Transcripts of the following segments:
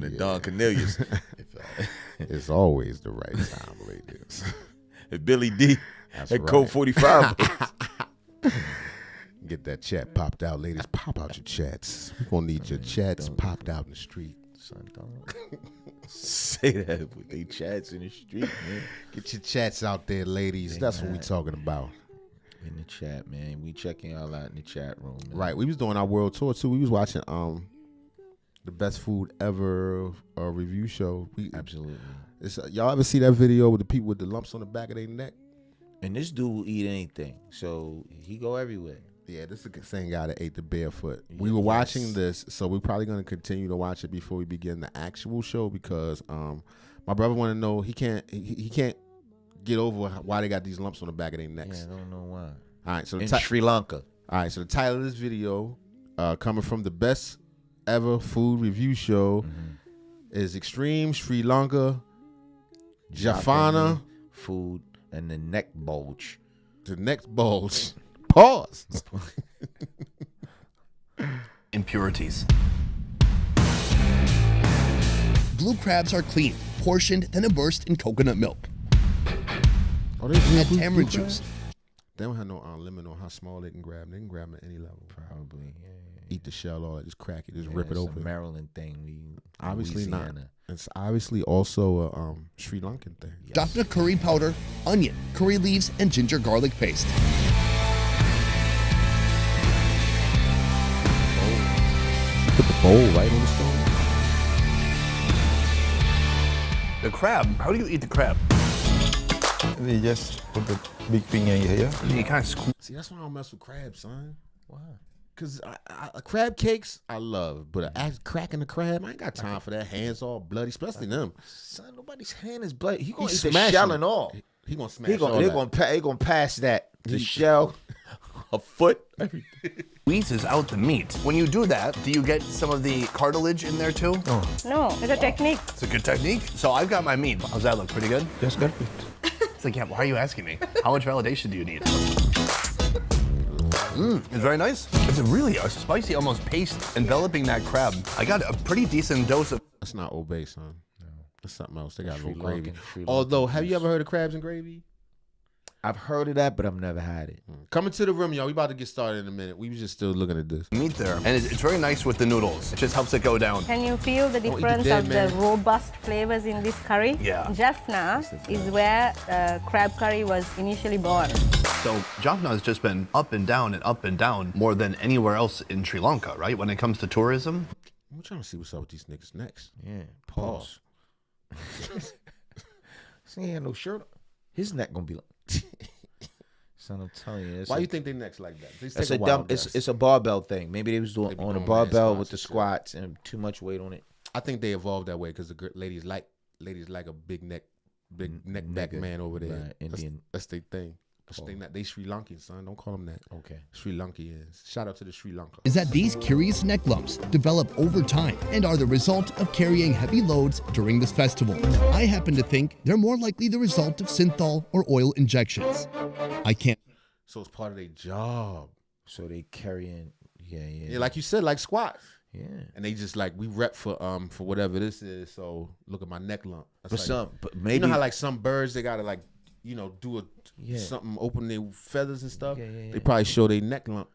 and the Don Cornelius. It's always the right time, ladies. If Billy D That's at right. Code 45. Get that chat popped out, ladies. Pop out your chats. We're gonna need your chats popped out in the street. Son, don't say that with they chats in the street, man. Get your chats out there, ladies. That's what we talking about. In the chat, man. We checking y'all out in the chat room, man. Right. We was doing our world tour too. We was watching the best food ever review show. Absolutely. Y'all ever see that video with the people with the lumps on the back of their neck? And this dude will eat anything, so he go everywhere. Yeah, this is the same guy that ate the barefoot. We were watching this, so we're probably going to continue to watch it before we begin the actual show because my brother want to know he can't get over why they got these lumps on the back of their necks. Yeah, I don't know why. All right, so In Sri Lanka. All right, so the title of this video, coming from the best ever food review show, is Extreme Sri Lanka Jaffna food and the neck bulge. The neck bulge. Pause. Impurities. Blue crabs are cleaned, portioned, then immersed in coconut milk. Oh, they Add tamarind juice. They don't have no limit on how small they can grab. They can grab them at any level. Probably. Yeah. Eat the shell, all that. Just crack it. Just rip it open. It's a Maryland thing. Obviously Louisiana. not. It's obviously also a Sri Lankan thing. Jaffna curry powder, onion, curry leaves, and ginger garlic paste. Put the bowl right on the stone. The crab, how do you eat the crab? They just put the big finger here. You kind of squeeze. See, that's why I don't mess with crabs, son. Why? Cause crab cakes I love, but cracking the crab, I ain't got time for that. Hands all bloody, especially them. Son, nobody's hand is bloody. He gonna He eat the smashing shell it. and all. He gonna smash. They gonna pass that. The shell, a foot, everything. Squeezes out the meat. When you do that, do you get some of the cartilage in there too? No, it's a technique. It's a good technique. So I've got my meat. How's that look? Pretty good? Just got it. It's like, yeah, why are you asking me? How much validation do you need? It's very nice. It's really a spicy, almost paste enveloping that crab. I got a pretty decent dose of. That's not Old Bay, son. No, that's something else. They got a Sri little gravy. Lankan Although, have you ever heard of crabs and gravy? I've heard of that, but I've never had it. Coming to the room, y'all. We about to get started in a minute. We was just still looking at this. meat there, and it's very nice with the noodles. It just helps it go down. Can you feel the eat the difference dead of man. the robust flavors in this curry? Yeah. Jaffna is where crab curry was initially born. So Jaffna has just been up and down more than anywhere else in Sri Lanka, right? When it comes to tourism. I'm trying to see what's up with these niggas next. Yeah, pause. He ain't had no shirt on. His neck gonna be like. Son, I'm telling you. Why you think they next like that? They It's take a wild dumb. guess. It's a barbell thing. Maybe they was doing They be on a doing barbell mad with the squats and squats and too much weight on it. I think they evolved that way because the ladies like a big neck back Nigga. man over there. Right, Indian. That's their thing. They Sri Lankan, son. Don't call them that. Okay. Sri Lankans. Shout out to the Sri Lanka. Is that these curious neck lumps develop over time and are the result of carrying heavy loads during this festival. I happen to think they're more likely the result of synthol or oil injections. I can't. So it's part of their job. So they carrying. Yeah. Yeah, like you said, like squats. Yeah. And they just like we rep for whatever this is. So look at my neck lump. That's But maybe you know how like some birds they gotta like do Yeah. something, open their feathers and stuff. Yeah. They probably show their neck lump.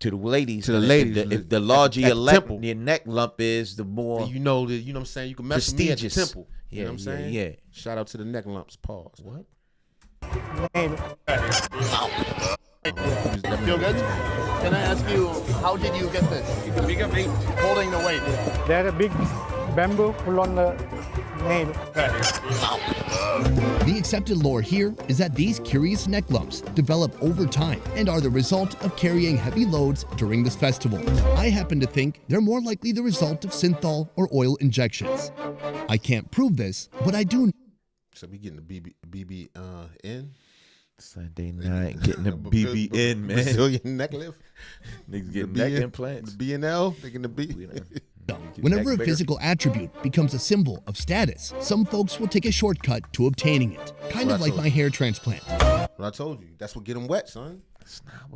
to the ladies. To the ladies, if the at larger the your temple. your neck lump is, the more You know what I'm saying? You can mess with me at the Prestigious. temple. Yeah, You know what I'm yeah, saying? yeah. Shout out to the neck lumps. Pause. what? Feel good? Can I ask you, how did you get this? Bigger weight. Holding the weight. There's a big bamboo pull on the nail. The accepted lore here is that these curious neck lumps develop over time and are the result of carrying heavy loads during this festival. I happen to think they're more likely the result of synthol or oil injections. I can't prove this, but I do. So we getting the BB in. Sunday night, getting the BB in, man. Brazilian neck lift. Niggas getting The neck B- implants. The BNL. Taking the B. Whenever a bigger. physical attribute becomes a symbol of status, some folks will take a shortcut to obtaining it. Kind of like my hair transplant. What I told you. That's what get them wet, son.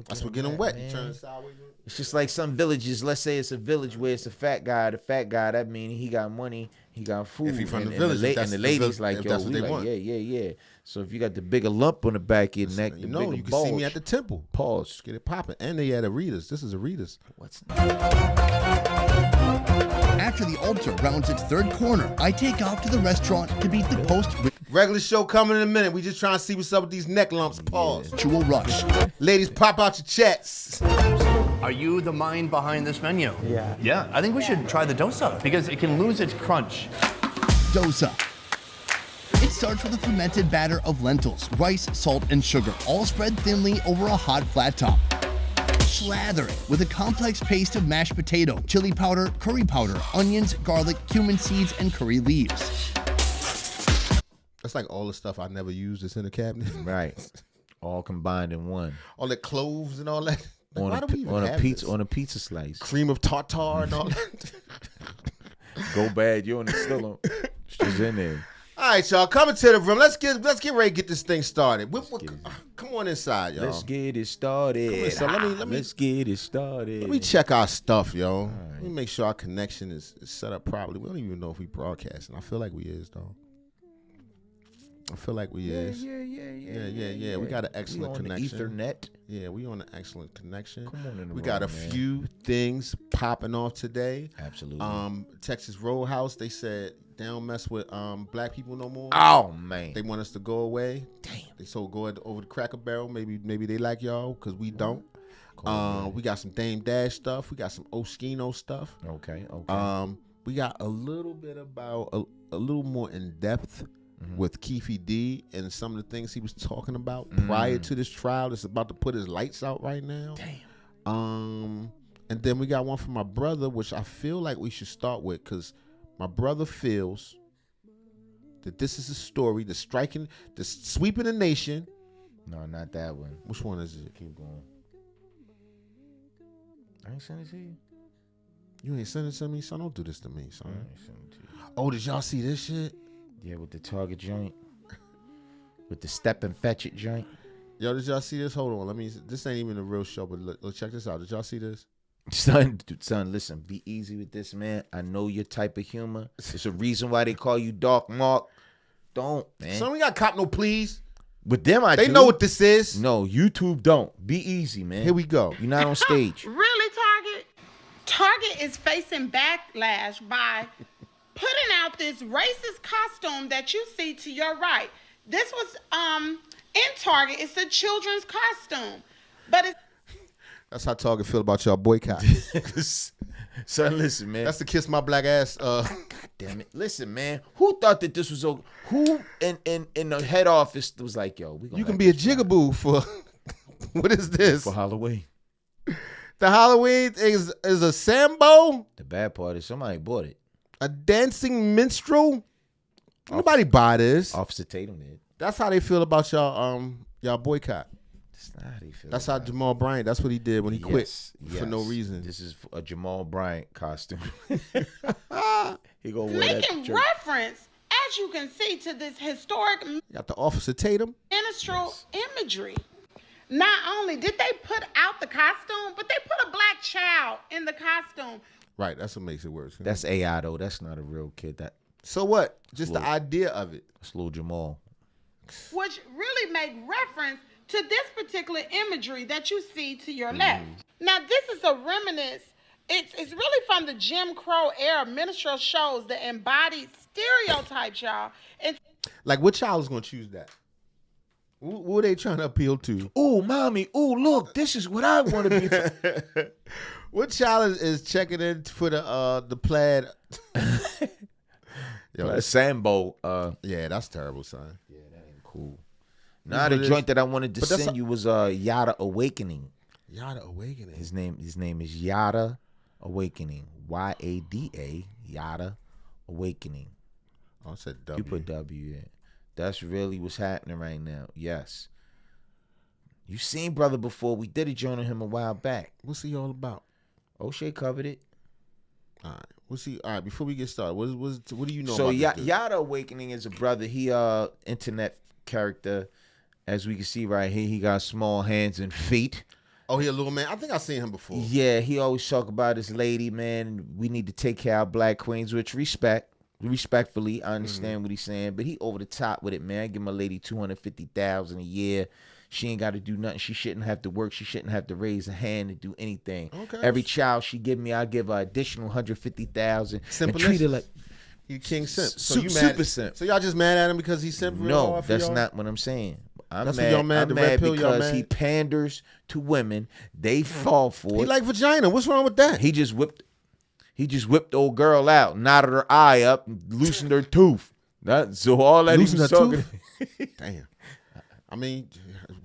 That's what get them wet. Man. You turn sideways. It's just like some villages. Let's say it's a village where it's a fat guy. The fat guy, that means he got money, he got food. If he from and, the village, if and that's the the ladies village, like, if yo, that's what we they like, want. yeah. So if you got the bigger lump on the back of your neck, the You know, bigger you can bulge, see me at the temple. pause. Just get it popping. And they had Aritas. This is Aritas. What's After the altar rounds its third corner, I take off to the restaurant to beat the Regular show coming in a minute. We just trying to see what's up with these neck lumps. Pause. post-ritual rush. Ladies, pop out your checks. Are you the mind behind this menu? Yeah. Yeah, I think we should try the dosa because it can lose its crunch. Dosa. It starts with a fermented batter of lentils, rice, salt, and sugar, all spread thinly over a hot flat top. Slather it with a complex paste of mashed potato, chili powder, curry powder, onions, garlic, cumin seeds, and curry leaves. That's like all the stuff I never used that's in the cabinet. right? All combined in one All the cloves and all that. Like, on why do we even have pizza this? on a pizza slice. Cream of tartar and all that. Go bad, you on it still on. She's in there. All right, y'all, coming to the room. Let's get ready to get this thing started. Come on inside, y'all. Let's get it started. Come on, so let me- Let's get it started. Let me check our stuff, yo. Let me make sure our connection is set up properly. We don't even know if we broadcasting. I feel like we is, though. I feel like we is. Yeah. We got an excellent connection. The Ethernet. Yeah, we on an excellent connection. Come on in the We got a room, man. few things popping off today. Absolutely. Texas Roadhouse, they said they don't mess with black people no more. Oh man. They want us to go away. Damn. They so go over the Cracker Barrel. Maybe they like y'all because we don't. We got some Dame Dash stuff. We got some Oskino stuff. Okay. We got a little bit about a little more in depth with Keefe D and some of the things he was talking about prior to this trial that's about to put his lights out right now. Damn. And then we got one from my brother, which I feel like we should start with because my brother feels that this is a story that's sweeping the nation. No, not that one. Which one is it? Keep going. I ain't sent it to you. You ain't sending it to me, son. Don't do this to me, son. I ain't sent it to you. Oh, did y'all see this shit? Yeah, with the Target joint. With the Step and Fetch It joint. Yo, did y'all see this? Hold on. This ain't even a real show, but look, check this out. Did y'all see this? Son, listen, be easy with this, man. I know your type of humor. It's a reason why they call you Dark Mark. Don't, man. Son, we got cop no please. With them, They know what this is. No, YouTube don't. Be easy, man. Here we go. You're not on stage. Really, Target? Target is facing backlash by putting out this racist costume that you see to your right. This was in Target. It's a children's costume, but it's That's how Target feel about y'all boycott. Son, listen, man. That's to kiss my black ass. God damn it. Listen, man. Who thought that this was who in the head office was like, yo, we gonna You can let be a this ride jigaboo for what is this? for Halloween. The Halloween is a Sambo, The bad part is somebody bought it. a dancing minstrel. Nobody buy this. Officer Tatum did. That's how they feel about y'all boycott. That's not how they feel. That's how about it. Jamal Bryant. That's what he did when he quit Yes, for no reason. This is a Jamal Bryant costume. He gonna wear that making shirt. reference, as you can see, to this historic Got the Officer Tatum. minstrel imagery. Not only did they put out the costume, but they put a black child in the costume. Right. That's what makes it worse. That's AI though. That's not a real kid. So what? Just the idea of it. That's little Jamal. Which really make reference to this particular imagery that you see to your left. Now, this is a reminiscence. It's really from the Jim Crow era minstrel shows that embodied stereotypes, y'all. And Like, what child is gonna choose that? Who are they trying to appeal to? Ooh, mommy. Ooh, look. This is what I want to be. What child is checking in for the plaid? Yo, that's, Sambo. yeah, that's terrible, son. Yeah, that ain't cool. Nah, the But joint that I wanted to but that's send you was Yada Awakening. Yada Awakening. His name is Yada Awakening. YADA Yada Awakening. Oh, I said You W. put W in. That's really what's happening right now. Yes. You seen brother before. We did a joint on him a while back. What's he all about? O'Shea covered it. All right. What's he? All right. Before we get started, what do you know? So about this dude? Yada Awakening is a brother. He internet character. As we can see right here, he got small hands and feet. Oh, he a little man. I think I've seen him before. Yeah, he always talk about his lady, man. We need to take care of black queens, which respectfully, I understand what he's saying, but he over the top with it, man. I give my lady $250,000 a year. She ain't got to do nothing. She shouldn't have to work. She shouldn't have to raise a hand to do anything. Okay. Every child she give me, I give her additional $150,000 and Simple. treat her like He king simp. So Su- you mad? super simp. So y'all just mad at him because he's simp? real no. hard for That's y'all? not what I'm saying. I'm That's what mad. y'all mad, I'm the red mad pill, y'all because he mad? panders to women. They fall for He it. like vagina. What's wrong with that? He just whipped the old girl out, knotted her eye up, and loosened her tooth. So all that Loosened he was her talking. Damn. I mean,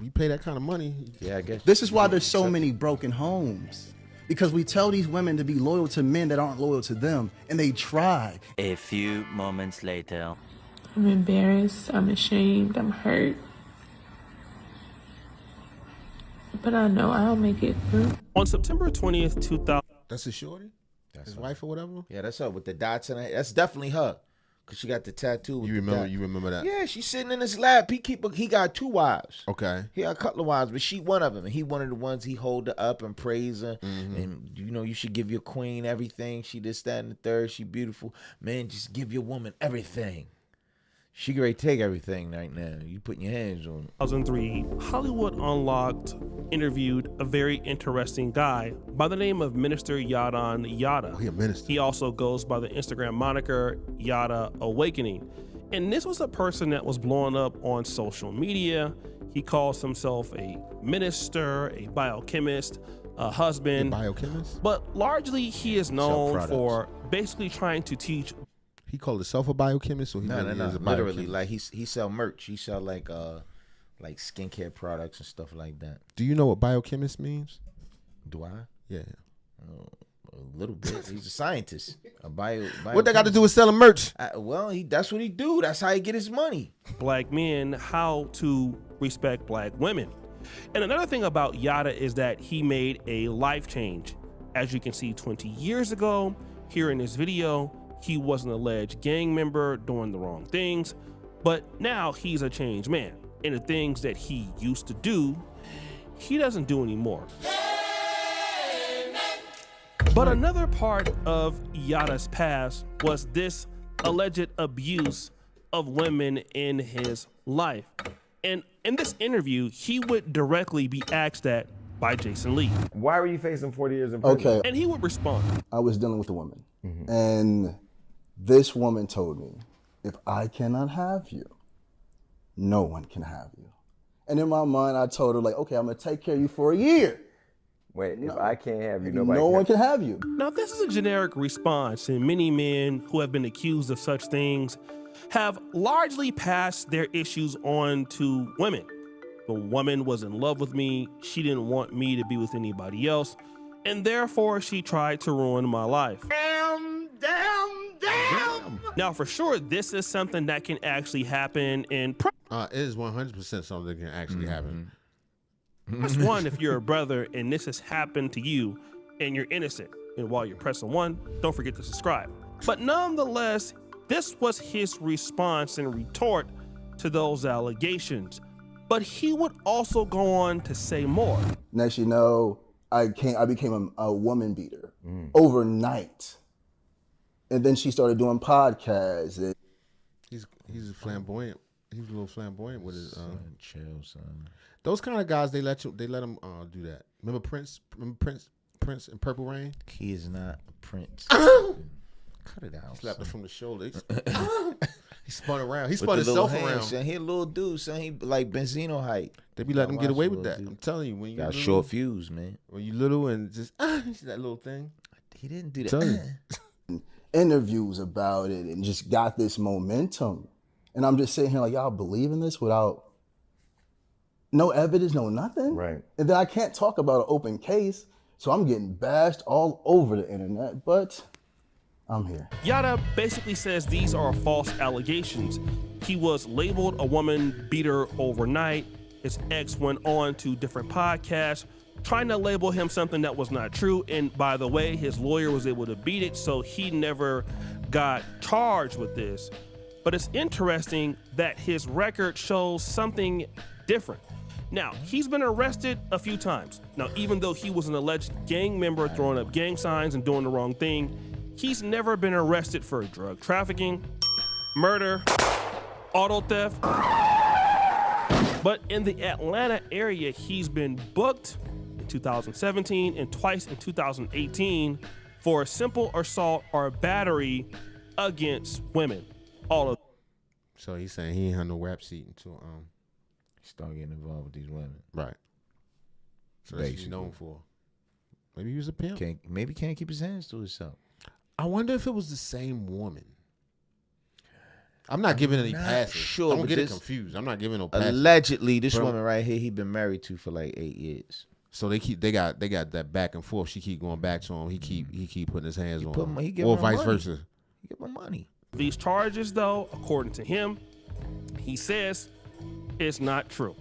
we pay that kind of money. Yeah, I guess. This is why there's so many broken homes. Because we tell these women to be loyal to men that aren't loyal to them, and they try. A few moments later. I'm embarrassed, I'm ashamed, I'm hurt. But I know I'll make it through. On September 20th, 2000. That's his shorty? That's his her. wife or whatever? Yeah, that's her with the dots in her. That's definitely her, cause she got the tattoo. With You the remember? dot. You remember that? Yeah, she's sitting in his lap. He got 2 wives. Okay. He got a couple of wives, but she one of them, and he one of the ones he hold her up and praise her. Mm-hmm. And you should give your queen everything. She this, that, and the third. She beautiful, man. Just give your woman everything. She can ready to take everything right now. You putting your hands on it. 2003, Hollywood Unlocked interviewed a very interesting guy by the name of Minister Yadon Yada. Oh, he a minister. He also goes by the Instagram moniker Yada Awakening. And this was a person that was blowing up on social media. He calls himself a minister, a biochemist, a husband. Biochemist? But largely he is known products. for basically trying to teach. He called himself a biochemist, or he No. really is a Literally, biochemist? like he sell merch. He sell like skincare products and stuff like that. Do you know what biochemist means? Do I? Yeah. A little bit. He's a scientist. A bio. What that got to do with selling merch? Well, that's what he do. That's how he get his money. Black men how to respect black women. And another thing about Yada is that he made a life change. As you can see, 20 years ago, here in this video, he was an alleged gang member doing the wrong things, but now he's a changed man. And the things that he used to do, he doesn't do anymore. But another part of Yada's past was this alleged abuse of women in his life. And in this interview, he would directly be asked that by Jason Lee. Why were you facing 40 years in prison? Okay. And he would respond. I was dealing with a woman, and this woman told me, if I cannot have you, no one can have you. And in my mind, I told her, like, okay, I'm gonna take care of you for a year. Wait, if I can't have you, nobody No one can have you. Now, this is a generic response, and many men who have been accused of such things have largely passed their issues on to women. The woman was in love with me, she didn't want me to be with anybody else, and therefore she tried to ruin my life. Damn. Now, for sure, this is something that can actually happen in It is 100% something that can actually happen. press one if you're a brother and this has happened to you and you're innocent. And while you're pressing 1, don't forget to subscribe. But nonetheless, this was his response and retort to those allegations. But he would also go on to say more. Next, you know, I became a woman beater overnight. And then she started doing podcasts. And He's flamboyant. He's a little flamboyant with his. Chill, son. Those kind of guys, they let him do that. Remember Prince? Prince in Purple Rain? He is not a prince. Cut it out. He slapped her son. from the shoulder. He spun around. He With spun the little himself hands, around. son. He a little dude, son. He like Benzino height. They be letting him get Watch away the with little that. dude. I'm telling you, when you Got little, short fuse, man. when you little and just you see that little thing. He didn't do Tell you. that. interviews about it and just got this momentum. And I'm just sitting here like, y'all believe in this without no evidence, no nothing? Right. And then I can't talk about an open case, so I'm getting bashed all over the internet, but I'm here. Yada basically says these are false allegations. He was labeled a woman beater overnight. His ex went on to different podcasts trying to label him something that was not true. And by the way, his lawyer was able to beat it, so he never got charged with this. But it's interesting that his record shows something different. Now, he's been arrested a few times. Now, even though he was an alleged gang member throwing up gang signs and doing the wrong thing, he's never been arrested for drug trafficking, murder, auto theft. But in the Atlanta area, he's been booked in 2017 and twice in 2018 for a simple assault or battery against women. All of. So he's saying he ain't had no rap sheet until start getting involved with these women. Right. So that's what he's known for. Maybe he was a pimp. Maybe can't keep his hands to himself. I wonder if it was the same woman. I'm not giving any passes. Sure, don't get it confused. I'm not giving no passes. Allegedly, this woman right here, he been married to for like 8 years. So they got that back and forth. She keep going back to him. He keep putting his hands on her. He give or her vice money. versa. He give her money. These charges, though, according to him, he says it's not true.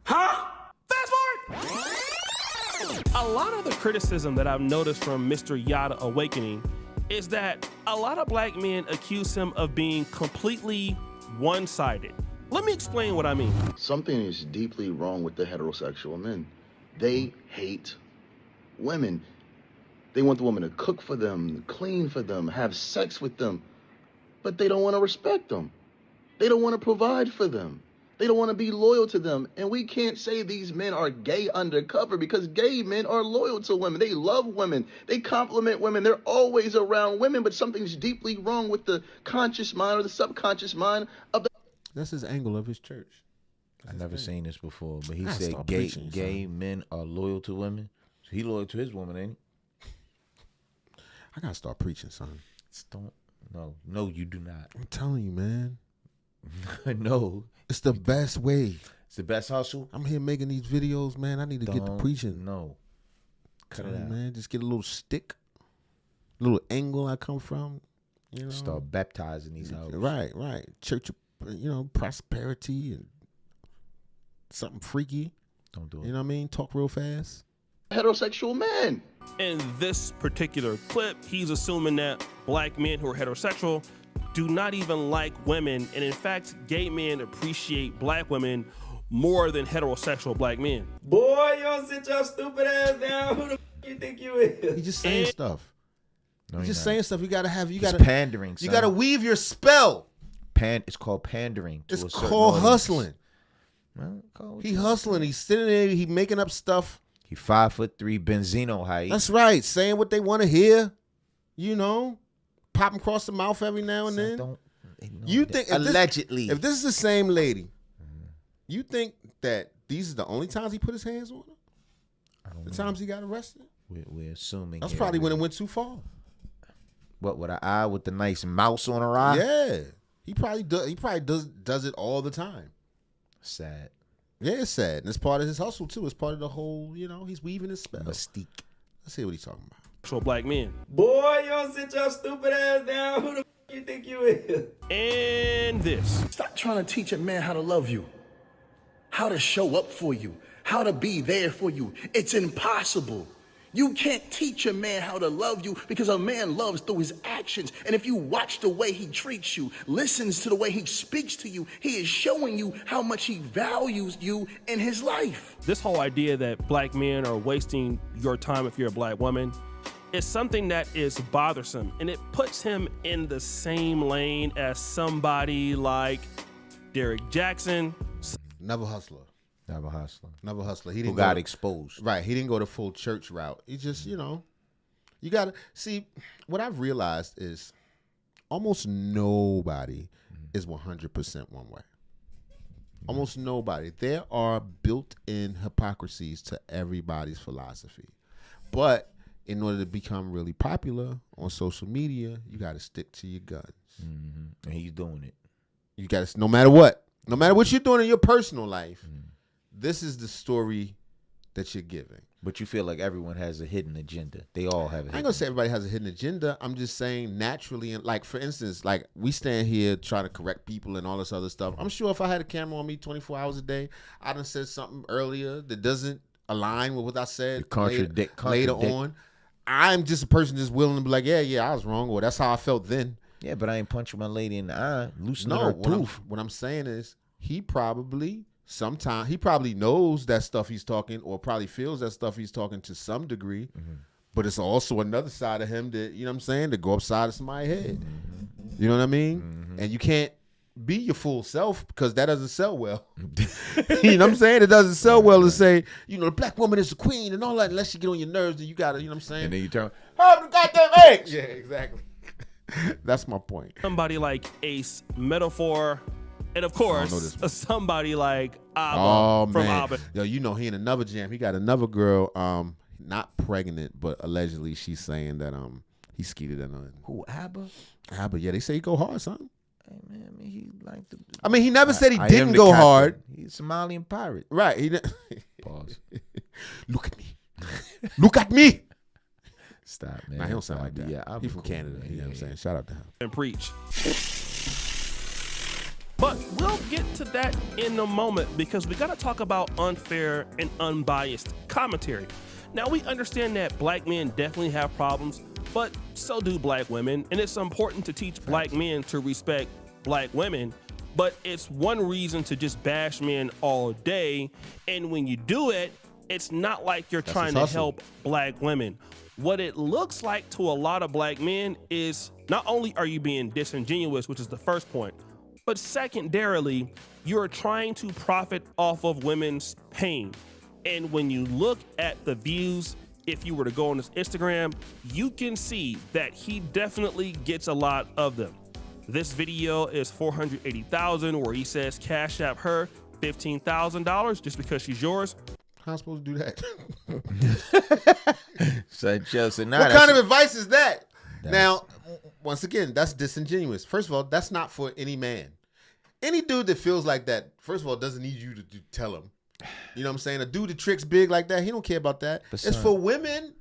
Huh? Fast forward! A lot of the criticism that I've noticed from Mr. Yada Awakening is that a lot of black men accuse him of being completely one-sided. Let me explain what I mean. Something is deeply wrong with the heterosexual men. They hate women. They want the woman to cook for them, clean for them, have sex with them, but they don't want to respect them. They don't want to provide for them. They don't want to be loyal to them. And we can't say these men are gay undercover because gay men are loyal to women. They love women. They compliment women. They're always around women, but something's deeply wrong with the conscious mind or the subconscious mind of the... That's his angle of his church. I never seen this before, but he said gay men are loyal to women. So he loyal to his woman, ain't he? I gotta start preaching, son. No, you do not. I'm telling you, man. No. It's the best way. It's the best hustle. I'm here making these videos, man. I need to get to preaching. No. Cut it out. Man, just get a little stick, a little angle I come from. You know? Start baptizing these houses. Right. Church of, prosperity and something freaky. Don't do it. You know what I mean? Talk real fast. Heterosexual men. In this particular clip, he's assuming that black men who are heterosexual do not even like women, and in fact, gay men appreciate black women more than heterosexual black men. Boy, you don't sit your stupid ass down. Who the f you think you is? He's just saying stuff. No, he's just saying stuff. You gotta pandering. You gotta weave your spell. It's called pandering. It's called hustling. Well, he hustling. He's sitting there. He making up stuff. He 5'3" Benzino height. That's right. Saying what they want to hear. You know, pop him across the mouth every now and then. You think allegedly, if this is the same lady, you think that these are the only times he put his hands on her? The times he got arrested? We're assuming. That's probably when it went too far. What, with an eye with the nice mouse on her eye? Yeah, he probably does it all the time. Sad. Yeah, it's sad. And it's part of his hustle too. It's part of the whole, he's weaving his spell. Mystique. Let's see what he's talking about. So black men. Boy, you don't sit your stupid ass down. Who the f you think you is? And this. Stop trying to teach a man how to love you, how to show up for you, how to be there for you. It's impossible. You can't teach a man how to love you because a man loves through his actions. And if you watch the way he treats you, listens to the way he speaks to you, he is showing you how much he values you in his life. This whole idea that black men are wasting your time if you're a black woman is something that is bothersome, and it puts him in the same lane as somebody like Derrick Jackson. Never hustler. He didn't got exposed. Right. He didn't go the full church route. He just, you gotta see what I've realized is almost nobody is 100% one way. Almost nobody. There are built-in hypocrisies to everybody's philosophy. But in order to become really popular on social media, you got to stick to your guns. And he's doing it. You got to, no matter what you're doing in your personal life, this is the story that you're giving. But you feel like everyone has a hidden agenda. They all have a hidden I ain't gonna say everybody has a hidden agenda. I'm just saying naturally, and like for instance, like we stand here trying to correct people and all this other stuff. I'm sure if I had a camera on me 24 hours a day, I done said something earlier that doesn't align with what I said later on. I'm just a person just willing to be like, yeah, I was wrong, or that's how I felt then. Yeah, but I ain't punching my lady in the eye, loosening No, her tooth. what I'm saying is he probably knows that stuff he's talking, or probably feels that stuff he's talking to some degree. Mm-hmm. But it's also another side of him that, you know what I'm saying, to go upside of somebody's head. You know what I mean? And you can't be your full self because that doesn't sell well. You know what I'm saying? It doesn't sell well to say, you know, the black woman is the queen and all that, unless you get on your nerves, then you got to, you know what I'm saying? And then you turn, have the goddamn eggs. Yeah, exactly. That's my point. Somebody like Ace, Metaphor, and of course, somebody like Abba Oh, from man. Abba. Yo, you know, he in another jam. He got another girl, not pregnant, but allegedly she's saying that he skeeted in her. Who, Abba? Abba, yeah, they say he go hard, son. Hey, man, I mean, he like the. I mean, he never said he I am didn't the go captain. hard. He's a Somalian pirate. Right. He Pause. Look at me. Look at me. Stop, man. Nah, he don't sound like that. Yeah, I'll He be from cool, Canada. man. You know what I'm saying? Shout out to him. And preach. But we'll get to that in a moment because we got to talk about unfair and unbiased commentary. Now, we understand that black men definitely have problems, but so do black women. And it's important to teach black men to respect black women. But it's one reason to just bash men all day. And when you do it, it's not like you're trying to help black women. What it looks like to a lot of black men is not only are you being disingenuous, which is the first point, but secondarily, you're trying to profit off of women's pain. And when you look at the views, if you were to go on his Instagram, you can see that he definitely gets a lot of them. This video is 480,000 where he says cash app her $15,000 just because she's yours. How am I supposed to do that? So Chelsea, What kind of advice is that? Now, once again, that's disingenuous. First of all, that's not for any man. Any dude that feels like that, first of all, doesn't need you to tell him. You know what I'm saying? A dude that tricks big like that, he don't care about that. But it's son, for women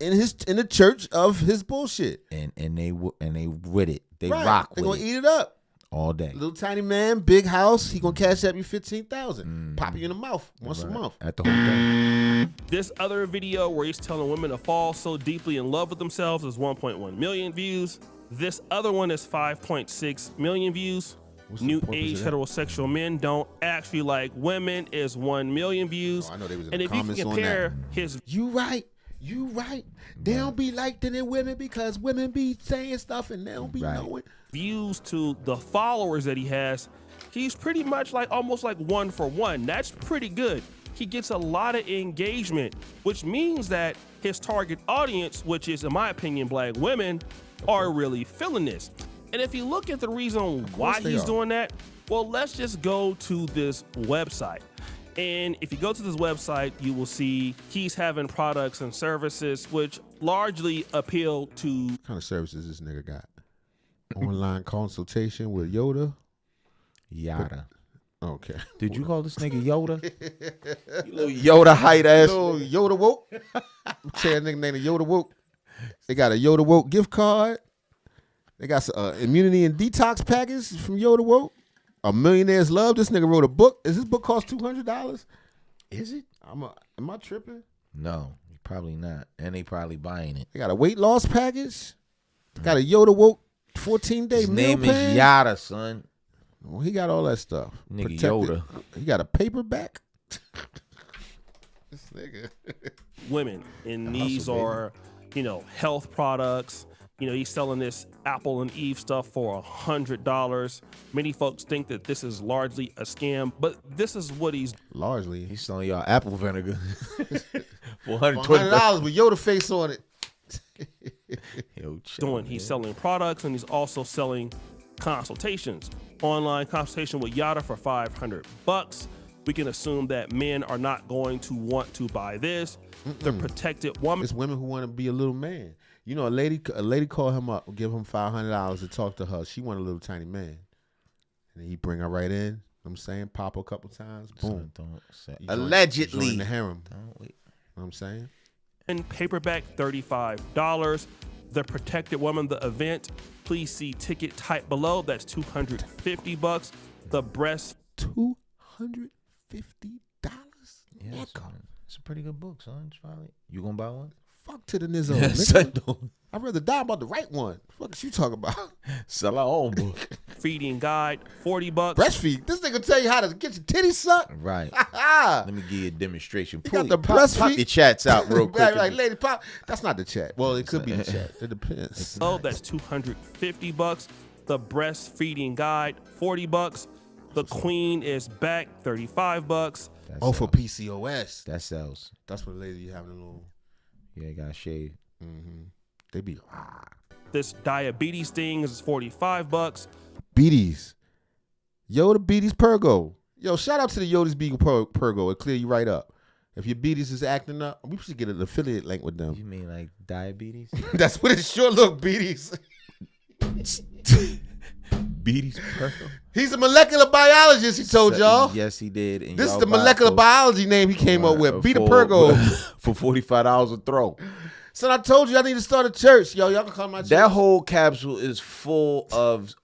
in the church of his bullshit. And they with it. They Right. rock They with gonna it eat it up. all day. Little tiny man, big house. He gonna cash up you 15,000. Pop you in the mouth once a month. At the whole thing. This other video where he's telling women to fall so deeply in love with themselves is 1.1 million views. This other one is 5.6 million views. New age heterosexual men don't actually like women is 1 million views. Oh, I know they was in and the if you comments on compare that. his You right. They don't be like the women because women be saying stuff and they don't be knowing. views to the followers that he has, he's pretty much like almost like 1 for 1. That's pretty good. He gets a lot of engagement, which means that his target audience, which is in my opinion black women, are really feeling this. And if you look at the reason why he's doing that, well, let's just go to this website. And if you go to this website, you will see he's having products and services which largely appeal to. What kind of services this nigga got? Online consultation with Yoda? Yada. Okay. Did you call this nigga Yoda? You little Yoda height ass. Little Yoda woke. Say a nigga named Yoda woke. They got a Yoda woke gift card. They got some immunity and detox package from Yoda woke. A Millionaire's Love. This nigga wrote a book. Is this book cost $200? Is it? Am I tripping? No, probably not. And they probably buying it. They got a weight loss package. They got a Yoda woke 14-day His meal name plan. is Yada, son. Well, he got all that stuff. Nigga Protected. Yoda. He got a paperback. This nigga. Women, and these are, health products. He's selling this Apple and Eve stuff for $100. Many folks think that this is largely a scam, but this is what he's largely. He's selling y'all apple vinegar for $120 with Yoda face on it. doing. He's selling products, and he's also selling consultations. Online consultation with Yada for $500. We can assume that men are not going to want to buy this. The protected woman. It's women who want to be a little man. A lady called him up, give him $500 to talk to her. She want a little tiny man, and he bring her right in. You know what I'm saying, pop her a couple times, boom. Allegedly. Join the harem. Don't wait. You know what I'm saying? And paperback $35. The Protected Woman, the event. Please see ticket type below. That's $250. The breast. $250. Yeah, it's a pretty good book, son. You gonna buy one? Fuck to the Nizzo. Yeah, nigga. son, don't- I'd rather die about the right one. Fuck is you talking about? Sell our own book. Feeding guide, $40. Breastfeed. This nigga tell you how to get your titties sucked. Right. Let me give you a demonstration. You got the Pop breastfeed. your chats out real quick. Like, lady, pop. That's not the chat. Well, it could be the chat. It depends. Oh, that's $250. The breastfeeding guide, $40. The queen is back, $35. Oh, for PCOS. That sells. That's what lady you having a little. Yeah, got shaved. Mm-hmm. They be This diabetes thing is $45. Beaties. Yoda Beaties Pergo. Yo, shout out to the Yoda's Beagle Pergo. It clear you right up. If your beaties is acting up, we should get an affiliate link with them. You mean like diabetes? That's what it sure look, Beaties. Beaties Pergo? He's a molecular biologist, he told y'all. Yes, he did. And This is y'all the buy it molecular for- biology name he came up with. Beta for- Pergo. For $45 a throw. Son, I told you I need to start a church. Yo, y'all can come to my church. That whole capsule is full of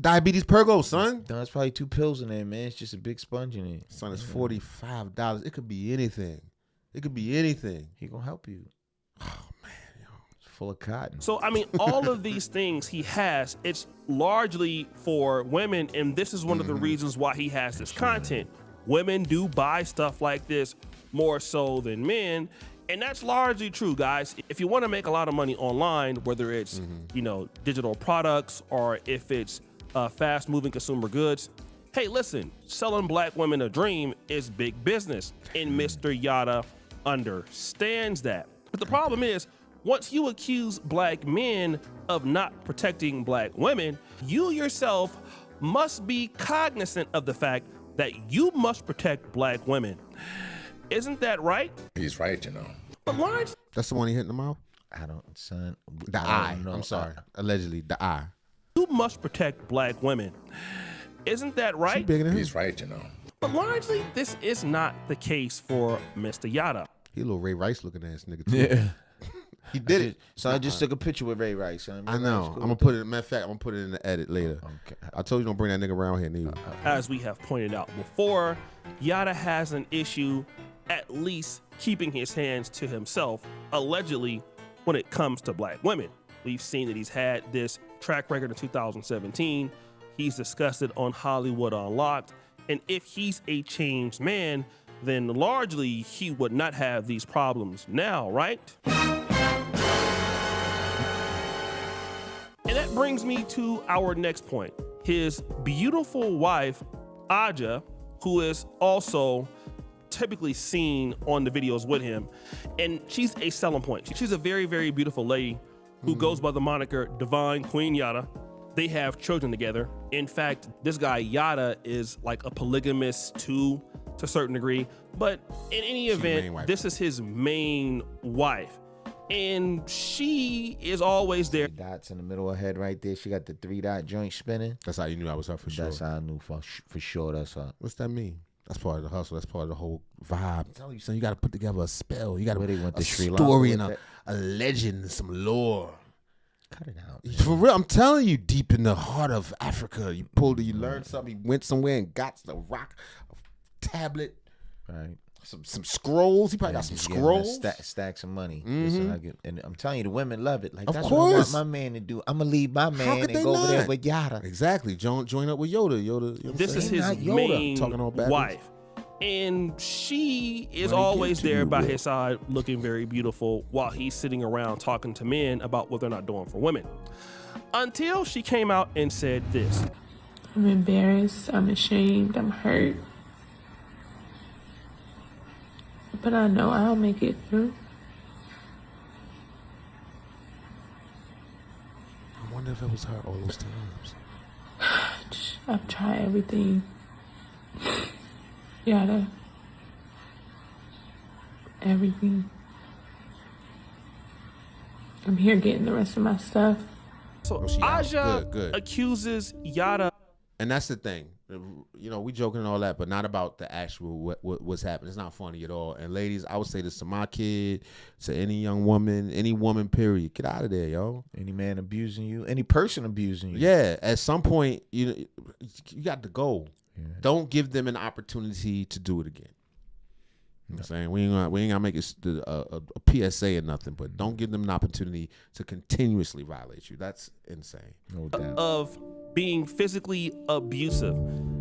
Diabetes Pergo, son. no, it's probably 2 pills in there, man. It's just a big sponge in it. Son, it's $45. It could be anything. It could be anything. He gonna help you. Oh man, it's full of cotton. So, I mean, all of these things he has, it's largely for women, and this is one of the reasons why he has this content. Women do buy stuff like this more so than men, and that's largely true, guys. If you want to make a lot of money online, whether it's, you know, digital products or if it's fast-moving consumer goods, hey, listen, selling black women a dream is big business, and Mr. Yada understands that. But the problem is, once you accuse black men of not protecting black women, you yourself must be cognizant of the fact that you must protect black women. Isn't that right? He's right, you know. But Lawrence, That's the one he hit in the mouth? I don't, son. The I eye. don't know. I'm sorry. Allegedly, the eye. you must protect black women. Isn't that right? She bigger than him. He's right, you know. But largely, this is not the case for Mr. Yada. He a little Ray Rice looking ass nigga too. Yeah. He did it. So I just took a picture with Ray Rice. Son. I know. I'm gonna put it. Matter of fact, I'm gonna put it in the edit later. Okay. I told you don't bring that nigga around here, neither. As we have pointed out before, Yada has an issue at least keeping his hands to himself, allegedly, when it comes to black women. We've seen that he's had this track record in 2017. He's discussed it on Hollywood Unlocked. And if he's a changed man, then largely he would not have these problems now, right? And that brings me to our next point. His beautiful wife, Aja, who is also typically seen on the videos with him, and she's a selling point. She's a very, very beautiful lady who goes by the moniker Divine Queen Yada. They have children together. In fact, this guy Yada is like a polygamist too, to a certain degree. But in any event, this is his main wife. And she is always there. Dots in the middle of her head right there. She got the 3-dot joint spinning. That's how you knew I was her for sure. That's how I knew for sure that's her. What's that mean? That's part of the hustle. That's part of the whole vibe. I'm telling you, son, you got to put together a spell. You got to Where they went a to Sri Lanka story with and that? a legend and some lore. Cut it out. For real, I'm telling you, deep in the heart of Africa, you learned something. You went somewhere and got the rock, a tablet, right? Some scrolls. He probably got some scrolls. Stacks of money. Mhm. Listen, and I'm telling you, the women love it. Like Of that's course. what I want my man to do. I'm gonna leave my man and could they go over there not? with Yada. Exactly. Join up with Yoda. You know what This I'm is saying? his Not Yoda. main Talking all backwards. wife. And she is When I always get to there you, by Will. his side looking very beautiful while he's sitting around talking to men about what they're not doing for women. Until she came out and said this. I'm embarrassed, I'm ashamed, I'm hurt. But I know I'll make it through. I wonder if it was her all those times. I've tried everything. Yada. Everything. I'm here getting the rest of my stuff. So she out. Aja Good. accuses Yada. And that's the thing. You know, we joking and all that, but not about the actual what's happening. It's not funny at all. And ladies, I would say this to my kid, to any young woman, any woman, period. Get out of there, yo. Any man abusing you, any person abusing you. Yeah, at some point, you got to go. Yeah. Don't give them an opportunity to do it again. You know what I'm saying? We ain't gonna make it a PSA or nothing, but don't give them an opportunity to continuously violate you. That's insane. No doubt. Of being physically abusive.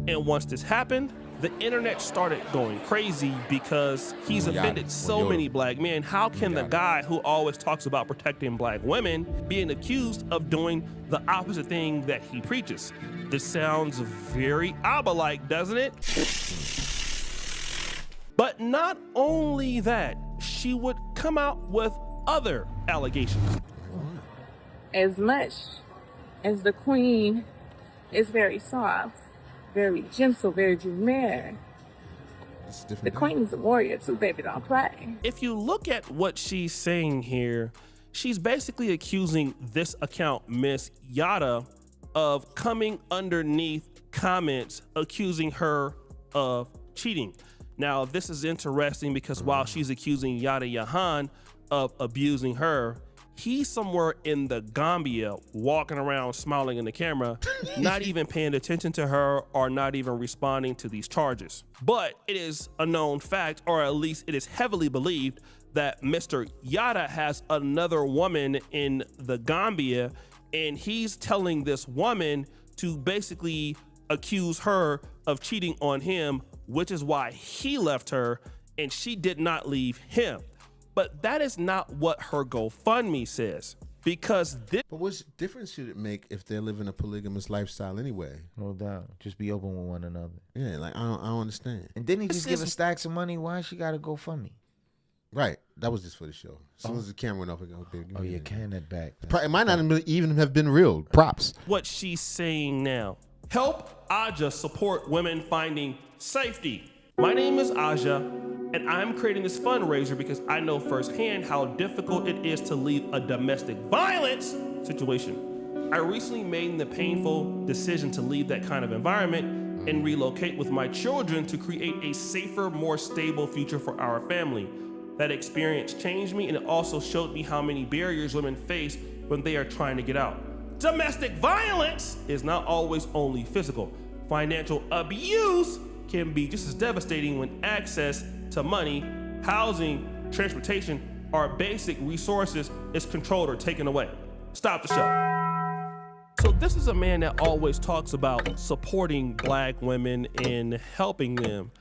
And once this happened, the internet started going crazy because he's offended so many black men. How can the guy who always talks about protecting black women being accused of doing the opposite thing that he preaches? This sounds very Abba-like, doesn't it? But not only that, she would come out with other allegations. As much as the queen is very soft, very gentle, very dramatic, the queen is a warrior too, baby, don't play. If you look at what she's saying here, she's basically accusing this account, Miss Yada, of coming underneath comments accusing her of cheating. Now, this is interesting because while she's accusing Yada Yahan of abusing her, he's somewhere in the Gambia walking around smiling in the camera, not even paying attention to her or not even responding to these charges. But it is a known fact, or at least it is heavily believed, that Mr. Yada has another woman in the Gambia, and he's telling this woman to basically accuse her of cheating on him, which is why he left her and she did not leave him. But that is not what her GoFundMe says, because this. But what difference should it make if they're living a polygamous lifestyle anyway? No doubt. Just be open with one another. Yeah, like I don't understand. And then he just give her stacks of money. Why she got to go fund me? Right. That was just for the show. As soon as the camera went off, it go, baby. Oh yeah, can that back. It might not even have been real. Props. What she's saying now. Help Aja support women finding safety. My name is Aja, and I'm creating this fundraiser because I know firsthand how difficult it is to leave a domestic violence situation. I recently made the painful decision to leave that kind of environment and relocate with my children to create a safer, more stable future for our family. That experience changed me, and it also showed me how many barriers women face when they are trying to get out. Domestic violence is not always only physical. Financial abuse can be just as devastating when access to money, housing, transportation, or basic resources is controlled or taken away. Stop the show. So this is a man that always talks about supporting black women and helping them.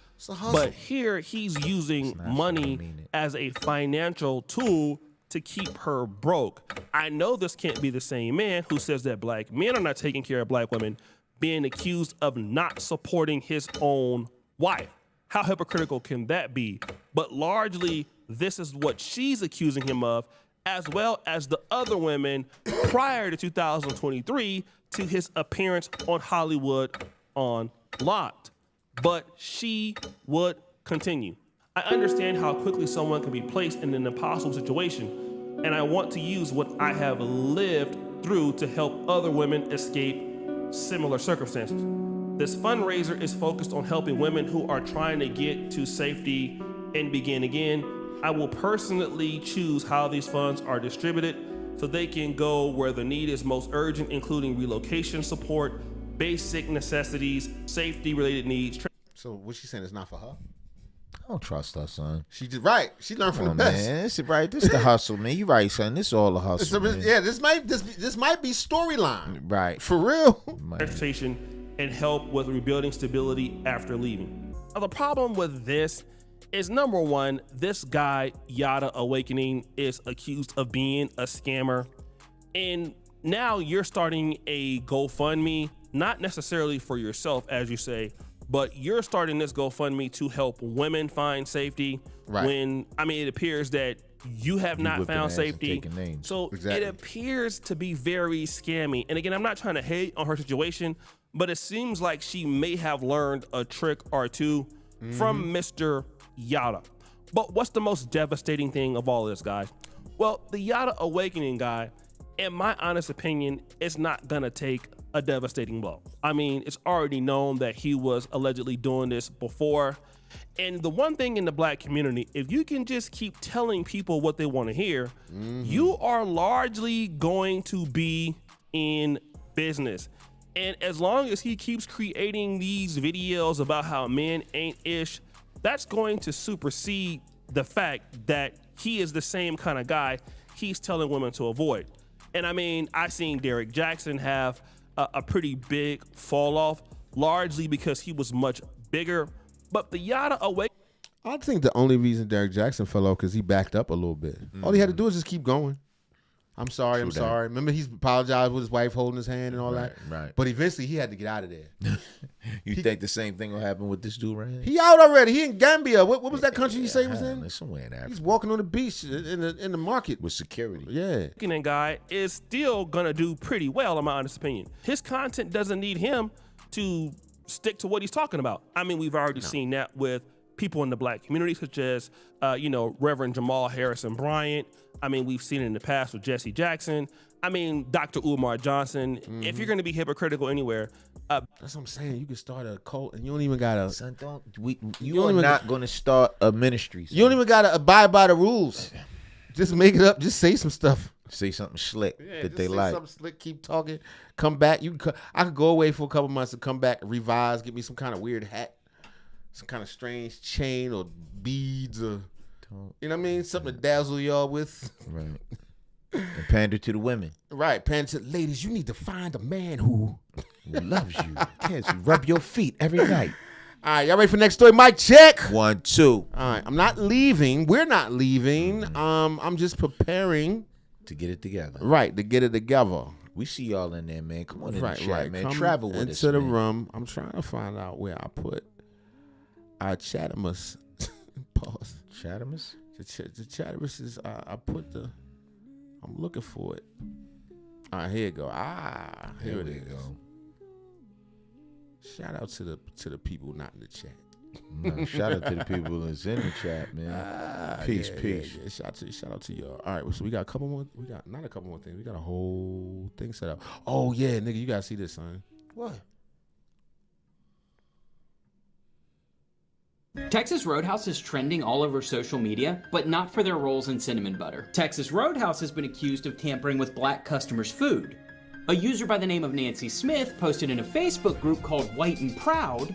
But here he's using money as a financial tool to keep her broke. I know this can't be the same man who says that black men are not taking care of black women, being accused of not supporting his own wife. How hypocritical can that be? But largely, this is what she's accusing him of, as well as the other women prior to 2023 to his appearance on Hollywood Unlocked. But she would continue. I understand how quickly someone can be placed in an impossible situation, and I want to use what I have lived through to help other women escape similar circumstances. This fundraiser is focused on helping women who are trying to get to safety and begin again. I will personally choose how these funds are distributed so they can go where the need is most urgent, including relocation support, basic necessities, safety-related needs. So what she's saying is not for her? I don't trust her, son. She just right. She learned from the best. Man, this is right. This is the hustle, man. You right, son. This is all the hustle. Man. Yeah, this might be storyline. Right. For real. Transportation and help with rebuilding stability after leaving. Now, the problem with this is, number one, this guy, Yada Awakening, is accused of being a scammer. And now you're starting a GoFundMe, not necessarily for yourself, as you say, but you're starting this GoFundMe to help women find safety. Right. When, I mean, it appears that you have not found safety. So Exactly. it appears to be very scammy. And again, I'm not trying to hate on her situation, but it seems like she may have learned a trick or two from Mr. Yada. But what's the most devastating thing of all this, guys? Well, the Yada Awakening guy, in my honest opinion, is not gonna take a devastating blow. I mean, it's already known that he was allegedly doing this before. And the one thing in the black community, if you can just keep telling people what they want to hear, you are largely going to be in business. And as long as he keeps creating these videos about how men ain't ish, that's going to supersede the fact that he is the same kind of guy he's telling women to avoid. And I mean, I've seen Derek Jackson have a pretty big fall off, largely because he was much bigger. But the Yada away. I think the only reason Derek Jackson fell off because he backed up a little bit. All he had to do was just keep going. I'm sorry, I'm sorry. Remember, he's apologized with his wife holding his hand and all that. Right. But eventually, he had to get out of there. You think the same thing will happen with this dude right here? He out already. He in Gambia. What was that country you say he was in? Somewhere in Africa. He's walking on the beach in the market with security. Yeah. Guy is still gonna do pretty well, in my honest opinion. His content doesn't need him to stick to what he's talking about. I mean, we've already seen that with people in the black community, such as Reverend Jamal Harrison Bryant. I mean, we've seen it in the past with Jesse Jackson. I mean, Dr. Umar Johnson. If you're going to be hypocritical anywhere, that's what I'm saying. You can start a cult, and you don't even gotta. Son, you are not going to start a ministry. Son. You don't even gotta abide by the rules. Just make it up. Just say some stuff. Say something slick that they say like. Something slick. Keep talking. Come back. I could go away for a couple months and come back, revise, get me some kind of weird hat, some kind of strange chain or beads or. You know what I mean? Something to dazzle y'all with. Right. And pander to the women. Right. Pander to ladies, you need to find a man who loves you. Can't you rub your feet every night? All right, y'all ready for next story? Mic check. 1, 2. All right. I'm not leaving. We're not leaving. I'm just preparing. To get it together. Right, to get it together. We see y'all in there, man. Come on in the chat, right. man. Come Travel with us, into the man. room. I'm trying to find out where I put our Chatamus. Pause. Chatamus? The Chatamus is, I put the, I'm looking for it. All right, here you go. Here it is. Go. Shout out to the people not in the chat. No, shout out to the people that's in the chat, man. Peace. Yeah. Shout out to y'all. All right, so we got a couple more. We got not a couple more things. We got a whole thing set up. Oh yeah, nigga, you gotta see this, son. What? Texas Roadhouse is trending all over social media, but not for their rolls and cinnamon butter. Texas Roadhouse has been accused of tampering with black customers' food. A user by the name of Nancy Smith posted in a Facebook group called White and Proud,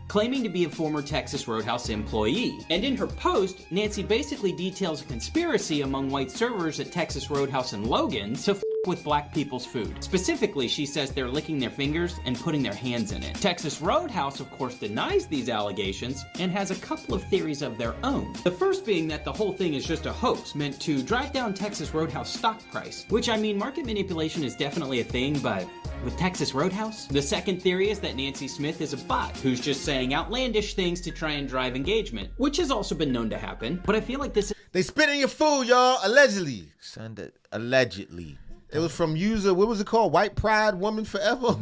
claiming to be a former Texas Roadhouse employee. And in her post, Nancy basically details a conspiracy among white servers at Texas Roadhouse in Logan to with black people's food. Specifically, she says they're licking their fingers and putting their hands in it. Texas Roadhouse, of course, denies these allegations and has a couple of theories of their own. The first being that the whole thing is just a hoax meant to drive down Texas Roadhouse stock price, which I mean, market manipulation is definitely a thing, but with Texas Roadhouse? The second theory is that Nancy Smith is a bot who's just saying outlandish things to try and drive engagement, which has also been known to happen, but I feel like this is... They spit in your food, y'all, allegedly. Sunday, allegedly. It was from user, what was it called? White Pride Woman Forever?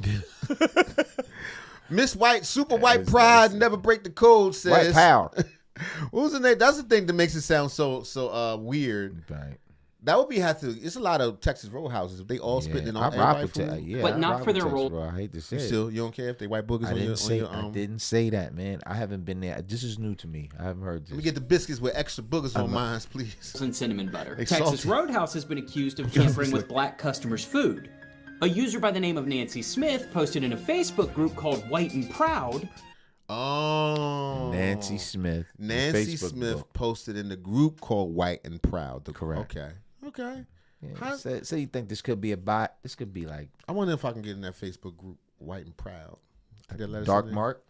Miss White, Super White Pride, never break the code says. White Power. What was the name? That's the thing that makes it sound so weird. Right. That would be it's a lot of Texas Roadhouses if they all spitting in on everybody's food. But not for their role. I hate to say it. You don't care if they white boogers on your I didn't say that, man. I haven't been there. This is new to me. I haven't heard this. Let me get the biscuits with extra boogers on mine, please. And cinnamon butter. Exalted. Texas Roadhouse has been accused of tampering with black customers' food. A user by the name of Nancy Smith posted in a Facebook group called White and Proud. Oh. Nancy Smith. Nancy Smith posted in the group called White and Proud. Correct. Okay. Yeah, so you think this could be a bot? This could be like... I wonder if I can get in that Facebook group, White and Proud. Dark Mark?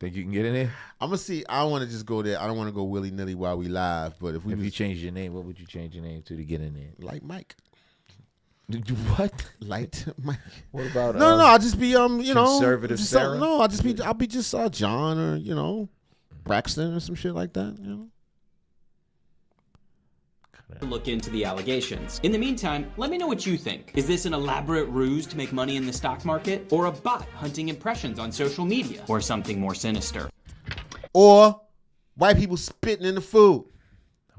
Think you can get in there? I'm going to see. I don't want to just go there. I don't want to go willy-nilly while we live. But if you change your name, what would you change your name to get in there? Like Mike. What? Light Mike. What about... No, I'll just be, Conservative Sarah? No, I'll be just John or, Braxton or some shit like that, Look into the allegations. In the meantime, let me know what you think. Is this an elaborate ruse to make money in the stock market? Or a bot hunting impressions on social media? Or something more sinister? Or white people spitting in the food.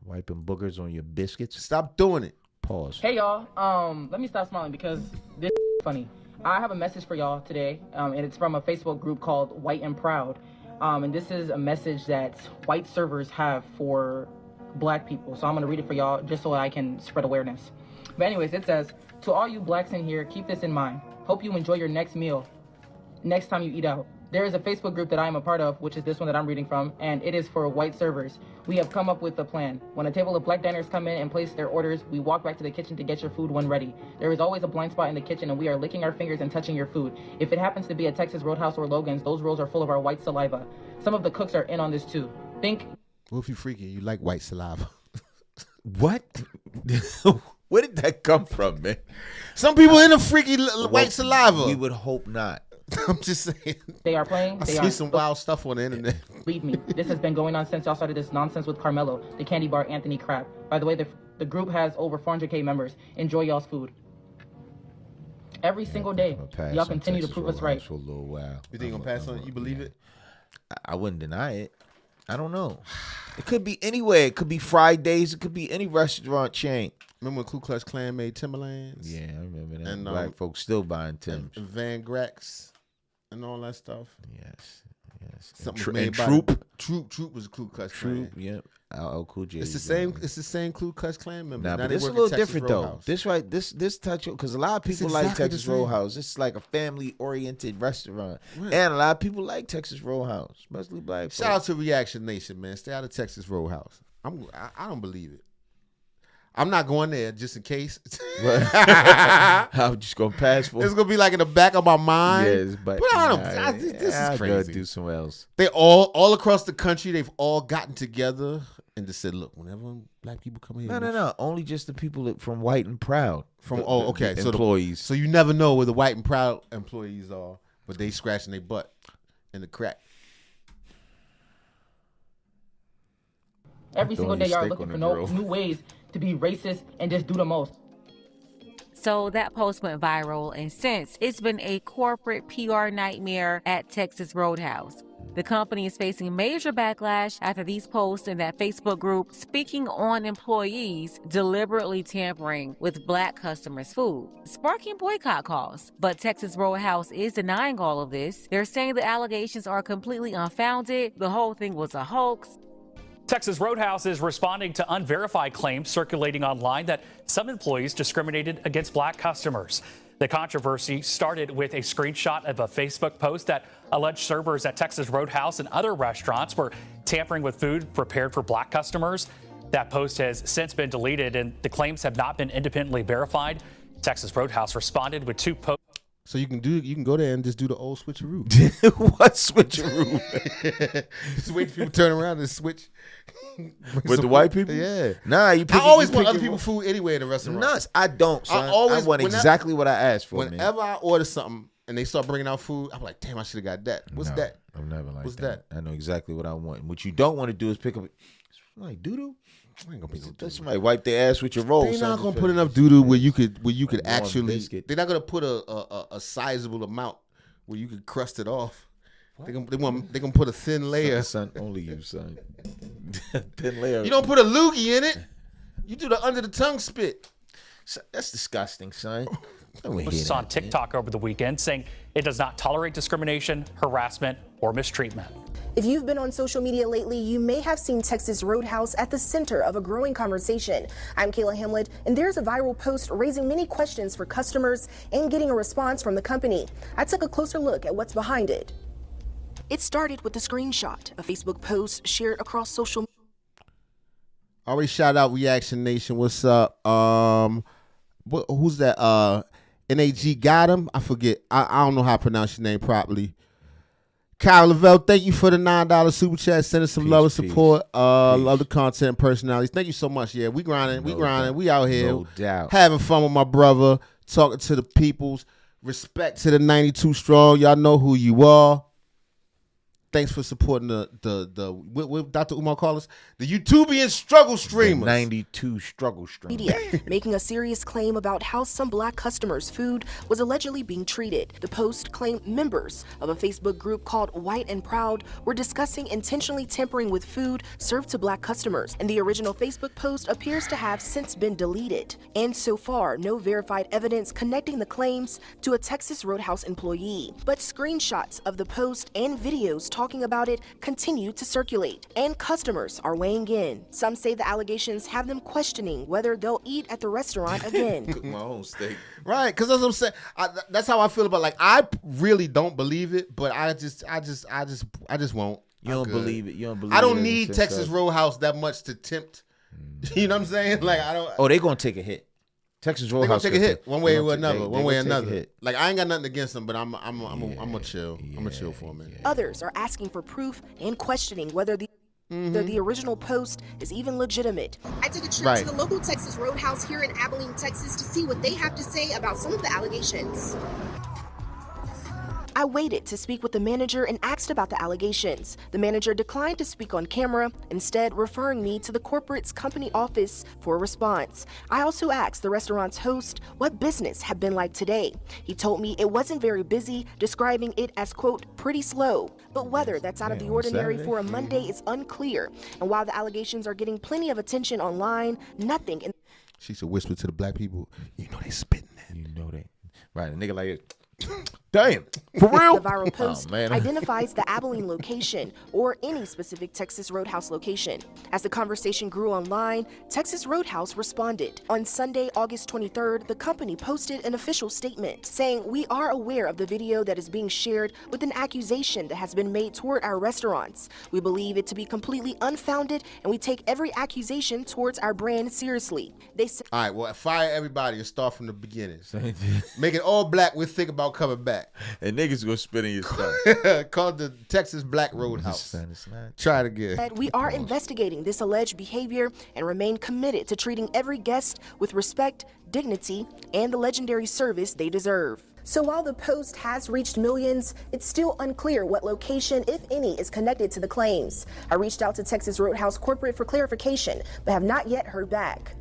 Wiping boogers on your biscuits? Stop doing it. Pause. Hey y'all, let me stop smiling because this is funny. I have a message for y'all today, and it's from a Facebook group called White and Proud. And this is a message that white servers have for black people. So I'm gonna read it for y'all just so I can spread awareness. But anyways, it says, to all you blacks in here, keep this in mind. Hope you enjoy your next meal next time you eat out. There is a Facebook group that I am a part of, which is this one that I'm reading from, and it is for white servers. We have come up with a plan. When a table of black diners come in and place their orders, we walk back to the kitchen to get your food when ready. There is always a blind spot in the kitchen, and we are licking our fingers and touching your food. If it happens to be a Texas Roadhouse or Logan's, those rolls are full of our white saliva. Some of the cooks are in on this too. Think. What if you freaky? You like white saliva? What? Where did that come from, man? Some people into freaky white saliva. We would hope not. I'm just saying. They are playing. I see some wild stuff on the internet. Believe me, this has been going on since y'all started this nonsense with Carmelo, the candy bar Anthony Crab. By the way, the group has over 400K members. Enjoy y'all's food. Every single day, y'all continue to prove us right. For a little while. You think you're gonna pass on it? You believe it? I wouldn't deny it. I don't know. It could be anywhere. It could be Fridays. It could be any restaurant chain. Remember when Ku Klux Klan made Timberlands? Yeah, I remember that. And black folks still buying Timbs. And Van Grax and all that stuff. Yes. Something and made by Troop. Troop was Ku Klux Klan. Troop, yep. LL Cool J. It's the same. It's the same Ku Klux Klan member. Nah, now but they it's a work little at Texas different Roadhouse. though. This touch because a lot of people like exactly Texas the same. Roadhouse. It's like a family oriented restaurant, Right. and a lot of people like Texas Roadhouse, especially black folks. Shout out to Reaction Nation, man. Stay out of Texas Roadhouse. I don't believe it. I'm not going there just in case. I'm just gonna pass for. It's gonna be like in the back of my mind. Yes, but I don't. This is crazy. Do somewhere else. They all across the country. They've all gotten together and just said, "Look, whenever black people come here, No. Only just the people from White and Proud. From the so employees. So you never know where the White and Proud employees are, but they scratching their butt in the crack. Every single day, y'all are looking for new ways to be racist and just do the most. So that post went viral, and since it's been a corporate PR nightmare at Texas Roadhouse. The company is facing major backlash after these posts in that Facebook group speaking on employees deliberately tampering with black customers' food, sparking boycott calls. But Texas Roadhouse is denying all of this. They're saying the allegations are completely unfounded. The whole thing was a hoax. Texas Roadhouse is responding to unverified claims circulating online that some employees discriminated against black customers. The controversy started with a screenshot of a Facebook post that alleged servers at Texas Roadhouse and other restaurants were tampering with food prepared for black customers. That post has since been deleted, and the claims have not been independently verified. Texas Roadhouse responded with two posts. So you can go there and just do the old switcheroo. What switcheroo? Just wait till people turn around and switch. With the white people? Yeah. Nah, I always want other people's food anyway in the restaurant. Nuts. I don't, son. I want exactly what I asked for, Whenever man. I order something and they start bringing out food, I'm like, damn, I should have got that. What's that? I'm never like What's that. I know exactly what I want. And what you don't want to do is pick up like doo-doo. I ain't gonna put Let somebody wipe their ass with your roll. They're not gonna put enough doo-doo where you could Like actually. biscuit. They're not gonna put a sizable amount where you could crust it off. They're gonna put a thin layer. Son, only you, son. Thin layer. You don't put a loogie in it. You do the under the tongue spit. That's disgusting, son. Posts on TikTok over the weekend saying it does not tolerate discrimination, harassment, or mistreatment. If you've been on social media lately, you may have seen Texas Roadhouse at the center of a growing conversation. I'm Kayla Hamlet, and there's a viral post raising many questions for customers and getting a response from the company. I took a closer look at what's behind it. It started with a screenshot, a Facebook post shared across social media. Already shout out Reaction Nation. What's up? Who's that? NAG got him. I forget. I don't know how to pronounce your name properly. Kyle Lavelle, thank you for the $9 super chat. Send us some love and support. Love the content and personalities. Thank you so much. Yeah, we grinding. We out here. No doubt. Having fun with my brother. Talking to the peoples. Respect to the 92 Strong. Y'all know who you are. Thanks for supporting what Dr. Umar call us? The YouTubian struggle streamers. The 92 struggle streamers. Media, making a serious claim about how some black customers' food was allegedly being treated. The post claimed members of a Facebook group called White and Proud were discussing intentionally tampering with food served to black customers, and the original Facebook post appears to have since been deleted. And so far, no verified evidence connecting the claims to a Texas Roadhouse employee. But screenshots of the post and videos talk talking about it continue to circulate, and customers are weighing in. Some say the allegations have them questioning whether they'll eat at the restaurant again. Cook my own steak. Right, because that's what I'm saying. That's how I feel about. Like, I really don't believe it, but I just won't. You don't believe it. You don't believe. I don't need Texas Roadhouse that much to tempt. You know what I'm saying? Like, I don't. Oh, they gonna take a hit. Texas Roadhouse They're gonna take a hit one way or another. Hit. Like, I ain't got nothing against them, but I'm gonna chill. I'm gonna chill for a minute. Others are asking for proof and questioning whether the original post is even legitimate. I took a trip to the local Texas Roadhouse here in Abilene, Texas, to see what they have to say about some of the allegations. I waited to speak with the manager and asked about the allegations. The manager declined to speak on camera, instead referring me to the corporate's company office for a response. I also asked the restaurant's host what business had been like today. He told me it wasn't very busy, describing it as, quote, pretty slow. But whether that's out of the ordinary for a Monday is unclear. And while the allegations are getting plenty of attention online, nothing in... She should whisper to the black people, you know they spitting that. You know they. Right, a nigga like it. Damn, for real? The viral post identifies the Abilene location or any specific Texas Roadhouse location. As the conversation grew online, Texas Roadhouse responded. On Sunday, August 23rd, the company posted an official statement saying, "We are aware of the video that is being shared with an accusation that has been made toward our restaurants. We believe it to be completely unfounded, and we take every accusation towards our brand seriously." They said, all right, well, fire everybody and start from the beginning. Make it all black. We'll think about coming back. And niggas gonna spit in your stuff. Called the Texas Black Roadhouse. Try it again. We are investigating this alleged behavior and remain committed to treating every guest with respect, dignity, and the legendary service they deserve. So while the post has reached millions, it's still unclear what location, if any, is connected to the claims. I reached out to Texas Roadhouse Corporate for clarification, but have not yet heard back.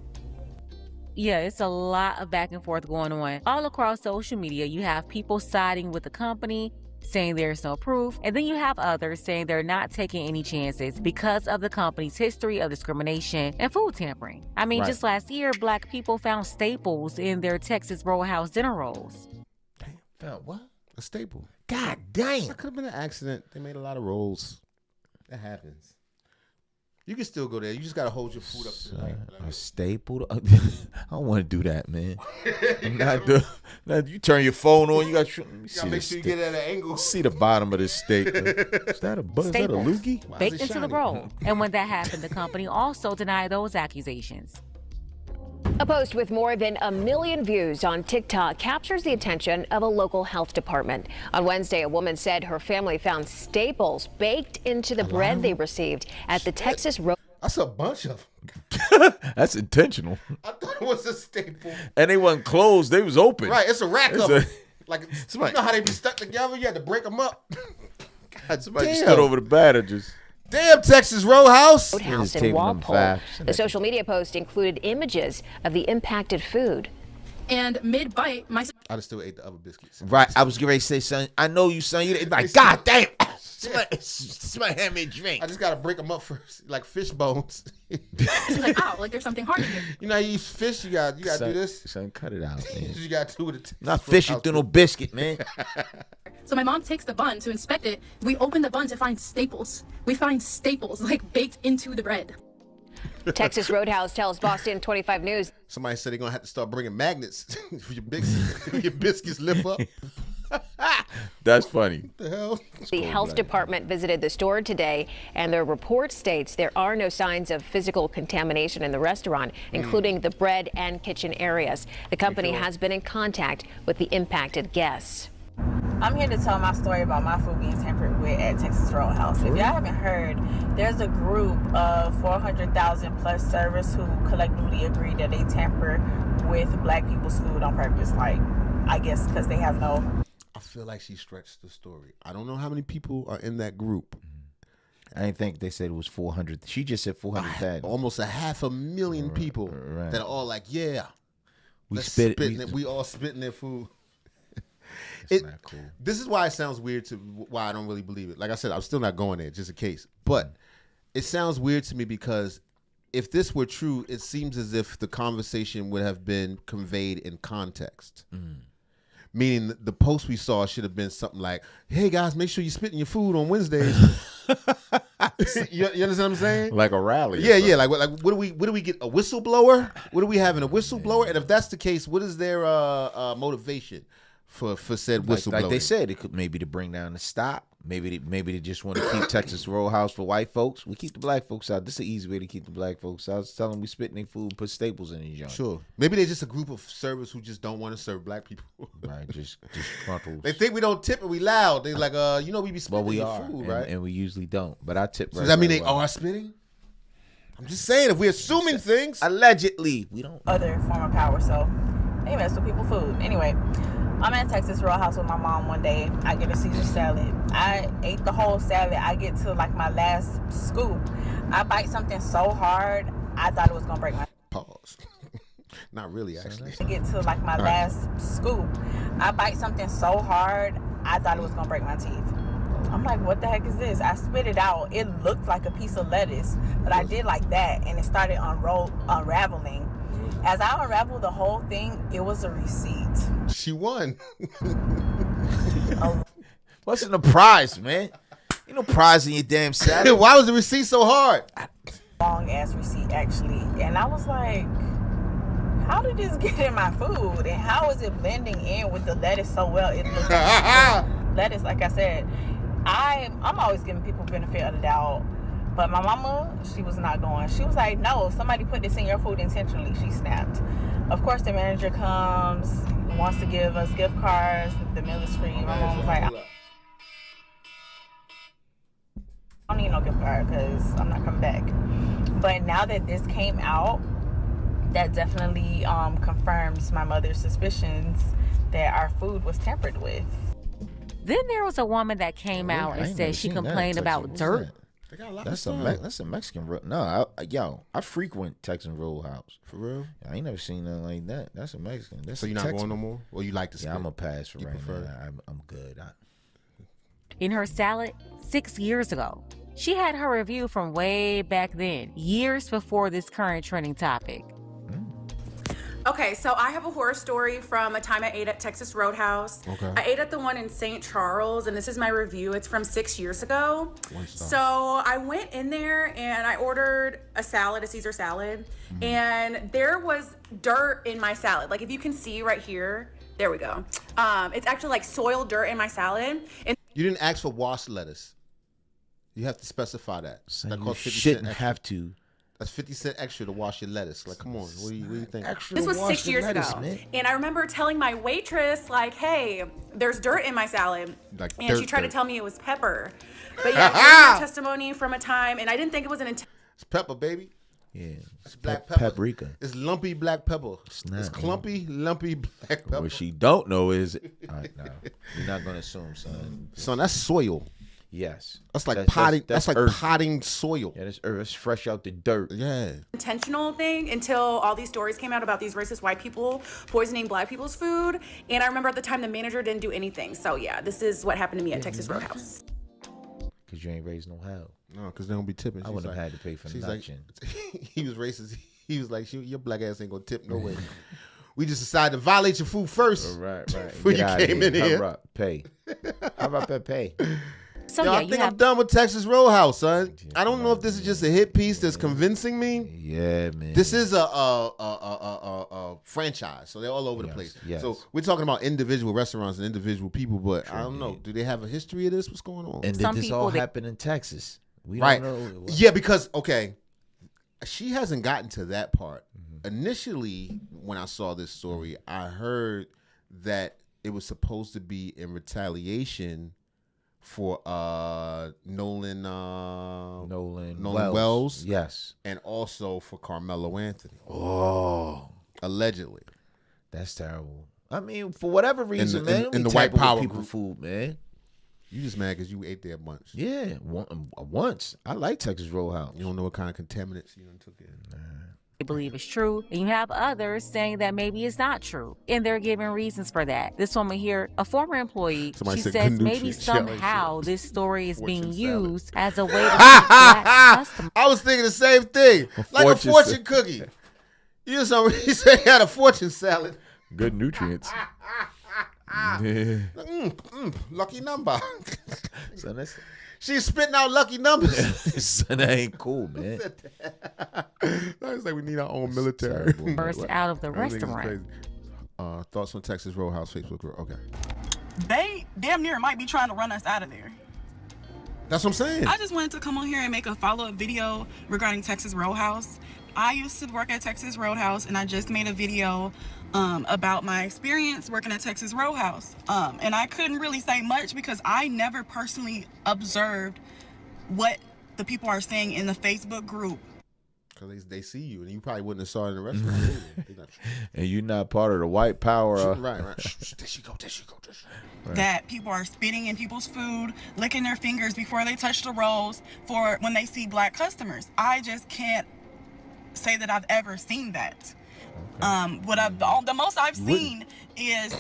Yeah, it's a lot of back and forth going on. All across social media, you have people siding with the company, saying there's no proof, and then you have others saying they're not taking any chances because of the company's history of discrimination and food tampering. I mean, just last year, Black people found staples in their Texas Roadhouse dinner rolls. Damn, found what? A staple? God damn. That could have been an accident. They made a lot of rolls. That happens. You can still go there. You just gotta hold your food up to the light. A staple? I don't want to do that, man. I'm not doing. You turn your phone on. You got to make sure you get at an angle. See the bottom of this steak. Is that a loogie? Baked into the roll. And when that happened, the company also denied those accusations. A post with more than 1 million views on TikTok captures the attention of a local health department. On Wednesday, a woman said her family found staples baked into the bread they received at the Texas Road. That's a bunch of them. That's intentional. I thought it was a staple. And they wasn't closed. They was open. Right, it's a rack of them. Like, you know how they be stuck together? You had to break them up. God, somebody stood over the batter just... Damn, Texas Roadhouse. Roadhouse in Walpole. The social media post included images of the impacted food. And mid-bite, I just still ate the other biscuits. Right, I was ready to say, son, I know you, son. You like, God damn. Somebody hand me a drink. I just got to break them up first, like fish bones. It's like, ow, like there's something hard in here. You know, you eat fish, you got to do this. Son, cut it out, man. You got to do it. Not fishing through no biscuit, man. So my mom takes the bun to inspect it. We open the bun to find staples. We find staples like baked into the bread. Texas Roadhouse tells Boston 25 News. Somebody said they're going to have to start bringing magnets for your biscuits lift up. That's funny. What the hell? The health department visited the store today, and their report states there are no signs of physical contamination in the restaurant, including the bread and kitchen areas. The company has been in contact with the impacted guests. I'm here to tell my story about my food being tampered with at Texas Roadhouse. If y'all haven't heard, there's a group of 400,000 plus servers who collectively agreed that they tamper with Black people's food on purpose. Like, I guess because they have no... I feel like she stretched the story. I don't know how many people are in that group. I didn't think they said it was 400. She just said 400,000. Almost 500,000 people that are all like, yeah. We all spitting their food. It's not cool. This is why it sounds weird why I don't really believe it. Like I said, I'm still not going there, just in case. But it sounds weird to me because if this were true, it seems as if the conversation would have been conveyed in context. Meaning the post we saw should have been something like, "Hey guys, make sure you spit in your food on Wednesdays." you understand what I'm saying? Like a rally. Yeah. Like what do we get? A whistleblower? What are we having? A whistleblower? And if that's the case, what is their motivation for said whistleblower? Like they said, it could maybe to bring down the stock. Maybe they just want to keep Texas Roadhouse for white folks. We keep the black folks out. This is an easy way to keep the black folks out. Tell them we spit in their food and put staples in their joint. Sure. Maybe they're just a group of servers who just don't want to serve black people. Right. Just crunkles. They think we don't tip and we loud. They like, we be spitting in your food, right? And we usually don't. But I tip. So does that mean they are spitting? I'm just saying, if we're assuming things. Allegedly. We don't. Other form of power, so they mess with people's food. Anyway. I'm at Texas Roadhouse with my mom one day. I get a Caesar salad. I ate the whole salad. I get to like my last scoop. I bite something so hard, I thought it was gonna break my pause. Not really, actually. I get to like my last scoop. I bite something so hard, I thought it was gonna break my teeth. I'm like, what the heck is this? I spit it out. It looked like a piece of lettuce, but I did like that, and it started unraveling. As I unraveled the whole thing, it was a receipt. She won. What's in the prize, man? Ain't no prize in your damn salad. Why was the receipt so hard? Long ass receipt, actually. And I was like, how did this get in my food? And how is it blending in with the lettuce so well? It looks like lettuce, like I said. I'm always giving people benefit of the doubt. But my mama, she was not going. She was like, no, somebody put this in your food intentionally. She snapped. Of course, the manager comes, wants to give us gift cards. The meal is free. My mom was like, I don't need no gift card because I'm not coming back. But now that this came out, that definitely confirms my mother's suspicions that our food was tampered with. Then there was a woman that came out and said she complained about dirt. That's a Mexican. No, I frequent Texan Roadhouse. For real? I ain't never seen nothing like that. That's a Mexican. That's so you're not Texan. going no more? Or you like to spit? Yeah, I'm a pass for right now. I'm good. In her salad 6 years ago. She had her review from way back then, years before this current trending topic. Okay, so I have a horror story from a time I ate at Texas Roadhouse. Okay. I ate at the one in St. Charles, and this is my review. It's from 6 years ago. So I went in there and I ordered a salad, a Caesar salad, and there was dirt in my salad. Like if you can see right here, there we go. It's actually like soil dirt in my salad. And you didn't ask for washed lettuce. You have to specify that. So that you shouldn't have to. That's 50 cents extra to wash your lettuce. Like, come on, what do you think? This was 6 years ago. And I remember telling my waitress, like, hey, there's dirt in my salad. Like and she tried to tell me it was pepper. But yeah, testimony from a time, and I didn't think it was an intention. It's pepper, baby. Yeah. It's black pepper. Paprika. It's lumpy black pepper. It's clumpy, lumpy black pepper. What she don't know is, no, you're not going to assume, son. Son, that's soil. Yes. That's like potting. That's like earth. potting soil. Yeah, that's earth. It's fresh out the dirt. Yeah. Intentional thing until all these stories came out about these racist white people poisoning black people's food. And I remember at the time the manager didn't do anything. So yeah, this is what happened to me at Texas Roadhouse. Because you ain't raised no hell. No, because they don't be tipping. I wouldn't have had to pay for nothing. He was racist. He was like, your black ass ain't going to tip no way. We just decided to violate your food first. Right. Before you came in here. Hurry up, pay. How about that pay? So I think I'm done with Texas Roadhouse, son. I don't know if this is just a hit piece that's convincing me. Yeah, man. This is a franchise, so they're all over the place. Yes. So we're talking about individual restaurants and individual people, but I don't know. Do they have a history of this? What's going on? And did this all happen in Texas? We right. don't know. Yeah, because, okay, she hasn't gotten to that part. Initially, when I saw this story, I heard that it was supposed to be in retaliation for Nolan Wells. Yes. And also for Carmelo Anthony. Oh. Allegedly. That's terrible. I mean, for whatever reason, man. In the white power people group. food, man. You just mad because you ate there a bunch. Yeah, once. I like Texas Roadhouse. You don't know what kind of contaminants you done took in. They believe it's true, and you have others saying that maybe it's not true, and they're giving reasons for that. This woman here, a former employee, she says maybe somehow this story is being used as a way to keep black customers. I was thinking the same thing, like a fortune cookie. You know, he said he had a fortune salad. Good nutrients. Lucky number. Son, that's, she's spitting out lucky numbers. son, that ain't cool, man. It's like we need our own military. Burst out of the I think it's restaurant. crazy. Thoughts on Texas Roadhouse Facebook group? Okay. They damn near might be trying to run us out of there. That's what I'm saying. I just wanted to come on here and make a follow-up video regarding Texas Roadhouse. I used to work at Texas Roadhouse, and I just made a video about my experience working at Texas Roadhouse. And I couldn't really say much because I never personally observed what the people are saying in the Facebook group. Because they see you, and you probably wouldn't have saw it in the restaurant. And you're not part of the white power. Right. There she go. Right. That people are spitting in people's food, licking their fingers before they touch the rolls for when they see black customers. I just can't say that I've ever seen that. The most I've seen is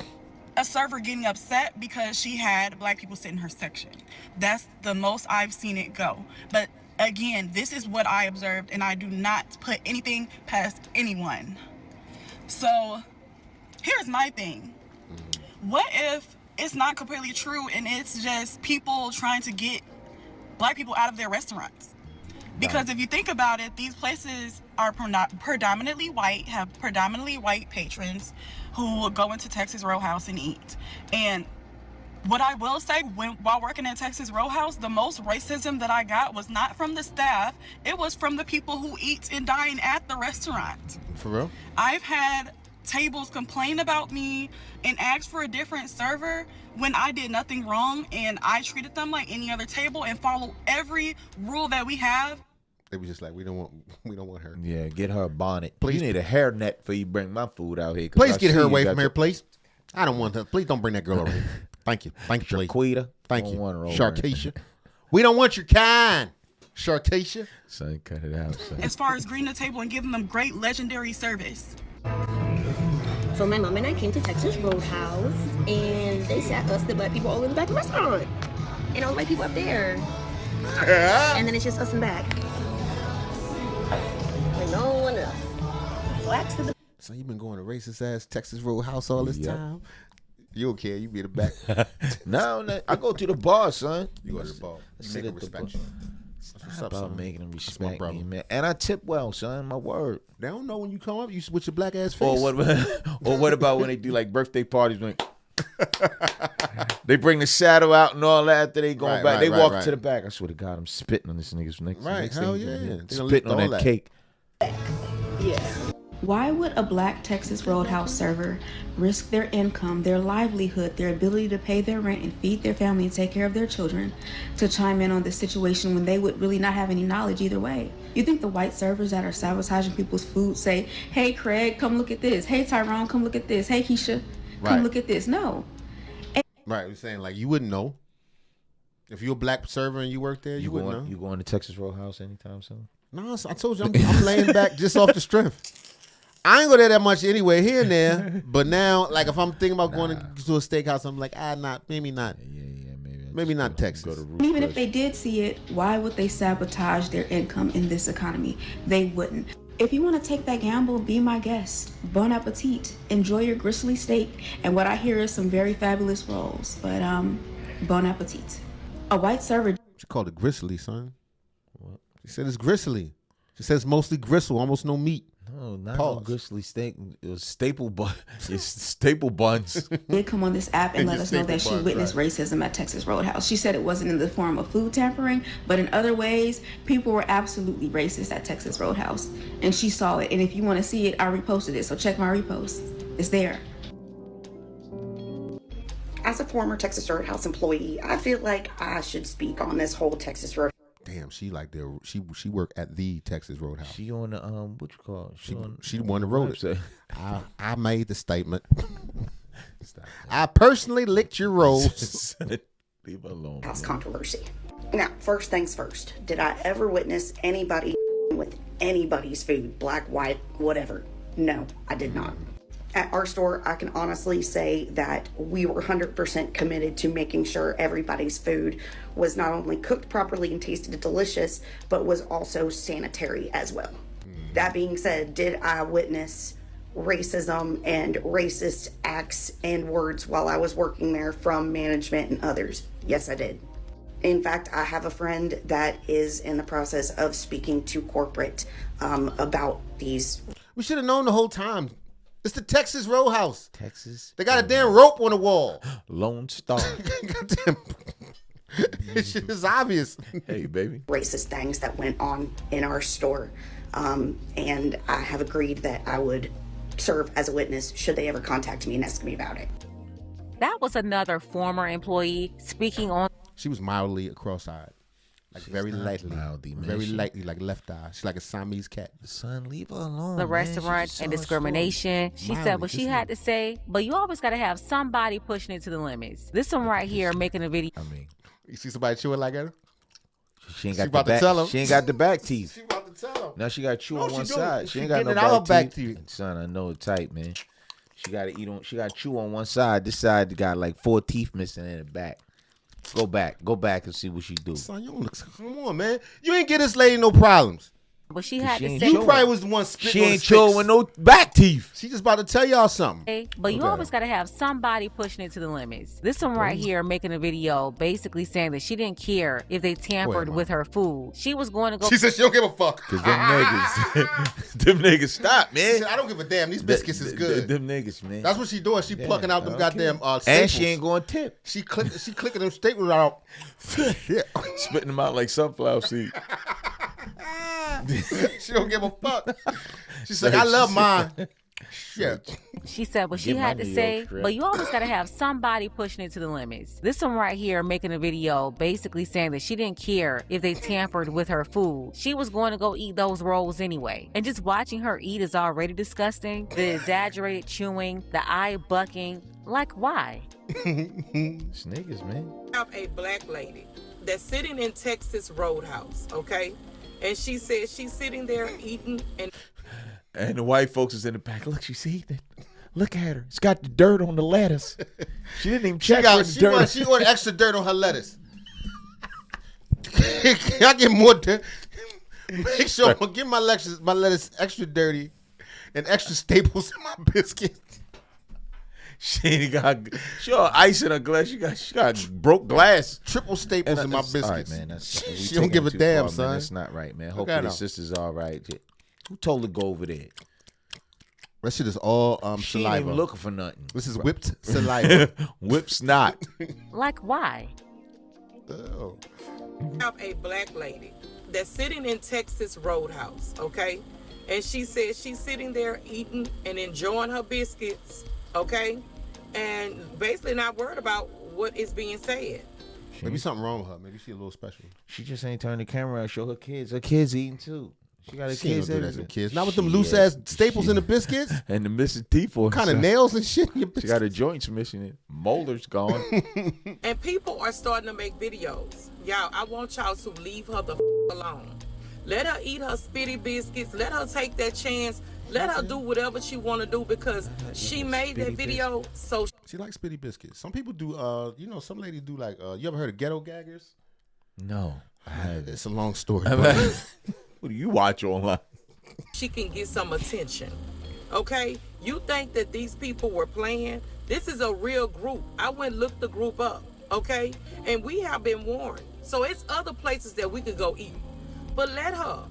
a server getting upset because she had black people sit in her section. That's the most I've seen it go. But again, this is what I observed, and I do not put anything past anyone. So here's my thing. What if it's not completely true and it's just people trying to get black people out of their restaurants? Because if you think about it, these places are predominantly white, have predominantly white patrons who will go into Texas Roadhouse and eat. And what I will say, while working at Texas Roadhouse, the most racism that I got was not from the staff. It was from the people who eat and dine at the restaurant. For real? I've had tables complain about me and ask for a different server when I did nothing wrong, and I treated them like any other table and follow every rule that we have. They was just like, we don't want her. Yeah, get her a bonnet. Please. You need a hairnet before you bring my food out here. Please get her away from here, please. I don't want her. Please don't bring that girl over here. Thank you. Thank you, please. Shaquita. Thank you. Want her over Sharkeisha. We don't want your kind. Sharkeisha. Son, cut it out, son. As far as greeting the table and giving them great legendary service. So my mom and I came to Texas Roadhouse, and they sat us, the black people, all in the back of the restaurant. And all the white people up there. And then it's just us in the back. Like no one else. Blacks to the... So you've been going to racist ass Texas Roadhouse all this time? You don't care. You be in the back. No, I go to the bar, son. You go to the bar. You make them respect you. What's up, about son? Making them respect me, man. And I tip well, son. My word. They don't know when you come up. You with your black ass face. Or what about when they do like birthday parties? When they bring the saddle out and all that after they going back. They walk to the back. I swear to God, I'm spitting on this nigga's next. Right? Hell yeah. Spitting on that cake. Yeah. Why would a black Texas Roadhouse server risk their income, their livelihood, their ability to pay their rent and feed their family and take care of their children to chime in on this situation when they would really not have any knowledge either way? You think the white servers that are sabotaging people's food say, hey, Craig, come look at this. Hey, Tyrone, come look at this. Hey, Keisha, come look at this. No. Right. You're saying like you wouldn't know. If you're a black server and you work there, you wouldn't know. You going to Texas Roadhouse anytime soon? No, I told you I'm laying back just off the strength. I ain't go there that much anyway, here and there. But now, like, if I'm thinking about going to a steakhouse, I'm like, maybe not. Maybe not Texas. Even if they did see it, why would they sabotage their income in this economy? They wouldn't. If you want to take that gamble, be my guest. Bon appetit. Enjoy your gristly steak. And what I hear is some very fabulous rolls. But bon appetit. A white server. She called it gristly, son. What? She said it's gristly. She says mostly gristle, almost no meat. No, not no gristly steak. It was staple bun. It's staple buns. Did come on this app and let us know that she witnessed racism at Texas Roadhouse. She said it wasn't in the form of food tampering, but in other ways, people were absolutely racist at Texas Roadhouse, and she saw it. And if you want to see it, I reposted it. So check my repost. It's there. As a former Texas Roadhouse employee, I feel like I should speak on this whole Texas Roadhouse. Damn, she like there. She worked at the Texas Roadhouse. She on the what you call? She the one that wrote it. I made the statement. I personally licked your rolls. Leave it alone. House controversy. Now, first things first. Did I ever witness anybody with anybody's food, black, white, whatever? No, I did not. At our store, I can honestly say that we were 100% committed to making sure everybody's food was not only cooked properly and tasted delicious, but was also sanitary as well. That being said, did I witness racism and racist acts and words while I was working there from management and others. Yes, I did. In fact, I have a friend that is in the process of speaking to corporate about these. We should have known the whole time. It's the Texas Roadhouse. Texas. They got a damn rope on the wall. Lone Star. Goddamn. This shit is obvious. Hey, baby. Racist things that went on in our store. And I have agreed that I would serve as a witness should they ever contact me and ask me about it. That was another former employee speaking on. She was mildly cross-eyed. Like very lightly. Very lightly, like left eye. She's like a Siamese cat. Son, leave her alone. The restaurant and discrimination. She said what she had to say, but you always got to have somebody pushing it to the limits. This one right here making a video. I mean, you see somebody chewing like at her? She ain't got the back. She ain't got the back teeth. She about to tell him. Now she got to chew on one she side. don't. She ain't She got no getting it all back back teeth. teeth. Son, I know it tight, man. She got to eat on. She got to chew on one side. This side got like 4 teeth missing in the back. Go back and see what she do. Son, you don't look. Come on, man. You ain't get this lady no problems. But she had she to ain't say. You probably was the one spitting She on the ain't chewing with sticks. no back teeth. She just about to tell y'all something. But you Okay. always got to have somebody pushing it to the limits. This one right here making a video basically saying that she didn't care if they tampered with her food. She was going to go. She said she don't give a fuck. Cause them niggas, them niggas stop, She man. said, I don't give a damn. These biscuits is good. Them niggas, man. That's what she doing. She plucking out them okay. goddamn staples. And she ain't going tip. She clicking them staples out. Yeah. Spitting them out like sunflower seed. She don't give a fuck. She's like, I love mine. Shit. She said what she Get my had to New say, York strip. but you always got to have somebody pushing it to the limits. This one right here making a video basically saying that she didn't care if they tampered with her food. She was going to go eat those rolls anyway. And just watching her eat is already disgusting. The exaggerated chewing, the eye bucking. Like, why? It's niggas, man. Have a black lady that's sitting in Texas Roadhouse, okay? And she said she's sitting there eating And the white folks is in the back. Look, she see that. Look at her. It's got the dirt on the lettuce. She didn't even check for the dirt. She wanted extra dirt on her lettuce. Can I get more dirt? Make sure I get my lettuce extra dirty and extra staples in my biscuit. She ain't got. She got ice in her glass. She got broke glass. Triple staples in my biscuits. All right, man. She don't give a damn, son. Man. That's not right, man. Look Hopefully at the her. sister's all right. Who told her to go over there? That shit is all She saliva. ain't even looking for nothing. This is whipped saliva. Whipped snot. Like, why? Oh. have a black lady that's sitting in Texas Roadhouse, okay? And she said she's sitting there eating and enjoying her biscuits, okay? And basically not worried about what is being said. Maybe something wrong with her. Maybe she a little special. She just ain't turn the camera and show her kids. Her kids eating too. She got her She ain't kids. gonna do that to everything. kids. Not with them loose ass staples in the biscuits. And the missing teeth. What kind of nails and shit in your She biscuits? got her joints missing. Molars gone. And people are starting to make videos. Y'all, I want y'all to leave her the alone. Let her eat her spitty biscuits. Let her take that chance. Let her do whatever she want to do because she made that video so She likes spitty biscuits. Some people do. Some ladies do like. You ever heard of ghetto gaggers? No, I haven't. It's a long story. What do you watch online? she can get some attention. Okay? You think that these people were playing? This is a real group. I went and looked the group up. Okay? And we have been warned. So it's other places that we could go eat. But let her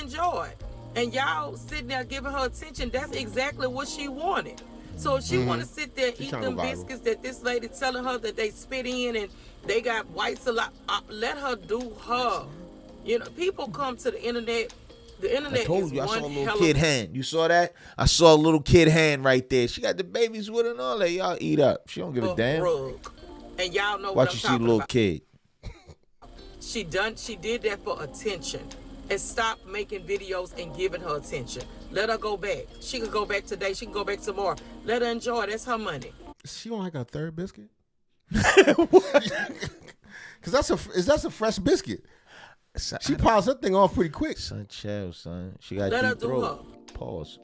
enjoy it. And y'all sitting there giving her attention, that's exactly what she wanted. So if she want to sit there and eat them biscuits that this lady telling her that they spit in and they got white saliva, let her do her. You know, people come to the internet. The internet I told is you, I one saw a little hell kid of hand. You saw that? I saw a little kid hand right there. She got the babies with her and all that. Y'all eat up. She don't give a damn. rug. And y'all know Watch what you I'm see a talking little about. kid. She did that for attention. And stop making videos and giving her attention. Let her go back. She can go back today. She can go back tomorrow. Let her enjoy it. That's her money. She don't like a third biscuit. Because that's a fresh biscuit. She piles her thing off pretty quick. Son, chill, son. She got Let her deep do throat. Pause.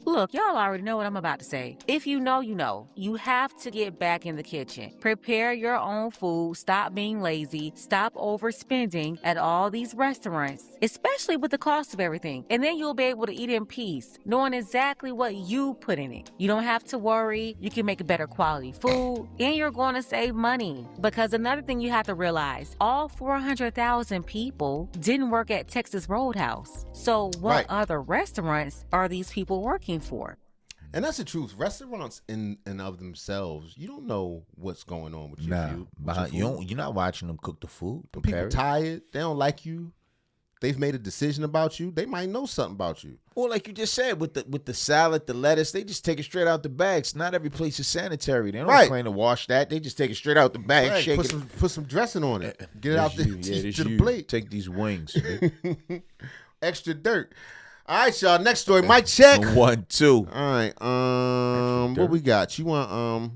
Look, y'all already know what I'm about to say. If you know, you know. You have to get back in the kitchen. Prepare your own food. Stop being lazy. Stop overspending at all these restaurants, especially with the cost of everything. And then you'll be able to eat in peace, knowing exactly what you put in it. You don't have to worry. You can make better quality food, and you're going to save money. Because another thing you have to realize, all 400,000 people didn't work at Texas Roadhouse. So what other restaurants are these people working for? And that's the truth. Restaurants in and of themselves, you don't know what's going on with your food. You're not watching them cook the food. People tired. They don't like you. They've made a decision about you. They might know something about you. Well, like you just said, with the salad, the lettuce, they just take it straight out the bags. Not every place is sanitary. They don't plan to wash that. They just take it straight out the bag, shake put some dressing on it. Get it out to the plate. Take these wings. Extra dirt. All right, y'all. Next story. Mic check. 1, 2. All right. What we got? You want I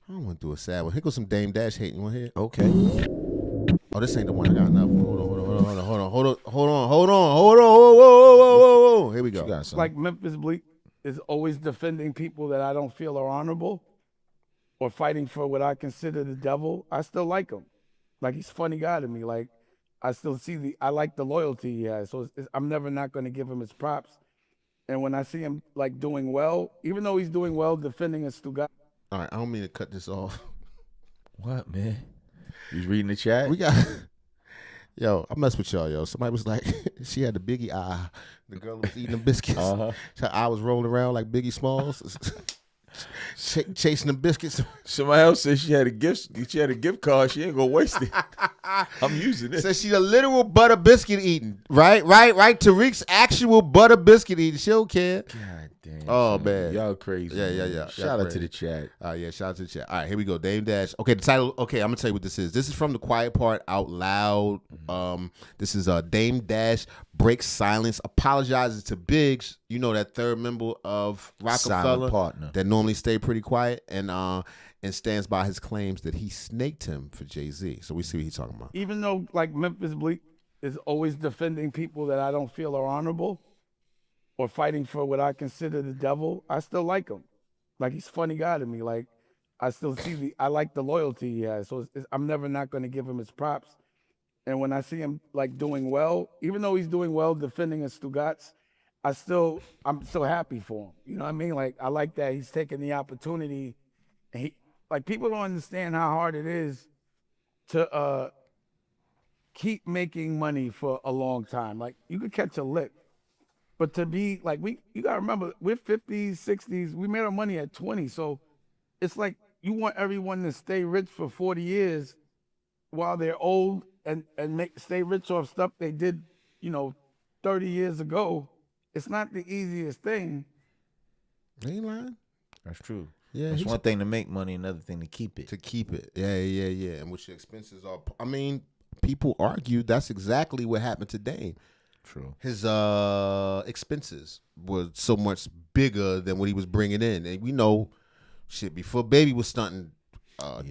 don't want to do a sad one. Here goes some Dame Dash hating. You want to hear it? Okay. Oh, this ain't the one I got enough. Hold on. Here we go. Like Memphis Bleak is always defending people that I don't feel are honorable or fighting for what I consider the devil. I still like him. Like, he's a funny guy to me. Like, I still see I like the loyalty he has. So I'm never not going to give him his props. And when I see him like doing well, even though he's doing well, defending us to God. All right, I don't mean to cut this off. What, man? You reading the chat? We got, yo, I mess with y'all, yo. Somebody was like, she had the Biggie eye. The girl was eating the biscuits. Her eye was rolling around like Biggie Smalls. Chasing the biscuits. Somebody else said she had a gift card. She ain't gonna waste it. I'm using it. Says she a literal butter biscuit eating. Right. Tariq's actual butter biscuit eating. She don't care. God damn. Oh man, y'all crazy. Yeah. Shout out to the chat. Shout out to the chat. All right, here we go. Dame Dash. Okay, the title. Okay, I'm gonna tell you what this is. This is from The Quiet Part Out Loud. This is Dame Dash breaks silence, apologizes to Biggs. You know, that third member of Rockefeller, silent partner that normally stay pretty quiet, and stands by his claims that he snaked him for Jay-Z. So we see what he's talking about. Even though like Memphis Bleak is always defending people that I don't feel are honorable or fighting for what I consider the devil, I still like him. Like, he's a funny guy to me. Like, I still see I like the loyalty he has. So I'm never not going to give him his props. And when I see him like doing well, even though he's doing well defending his Stugats, I'm still happy for him. You know what I mean? Like, I like that he's taking the opportunity. And people don't understand how hard it is to keep making money for a long time. Like, you could catch a lick, but to be like, you gotta remember, we're 50s, 60s. We made our money at 20. So it's like you want everyone to stay rich for 40 years while they're old and stay rich off stuff they did, 30 years ago. It's not the easiest thing. They ain't lying. That's true. Yeah, it's one thing to make money, another thing to keep it. Yeah. And what your expenses are. I mean, people argue that's exactly what happened to Dame. True. His expenses were so much bigger than what he was bringing in, and we know, shit. Before Baby was stunting,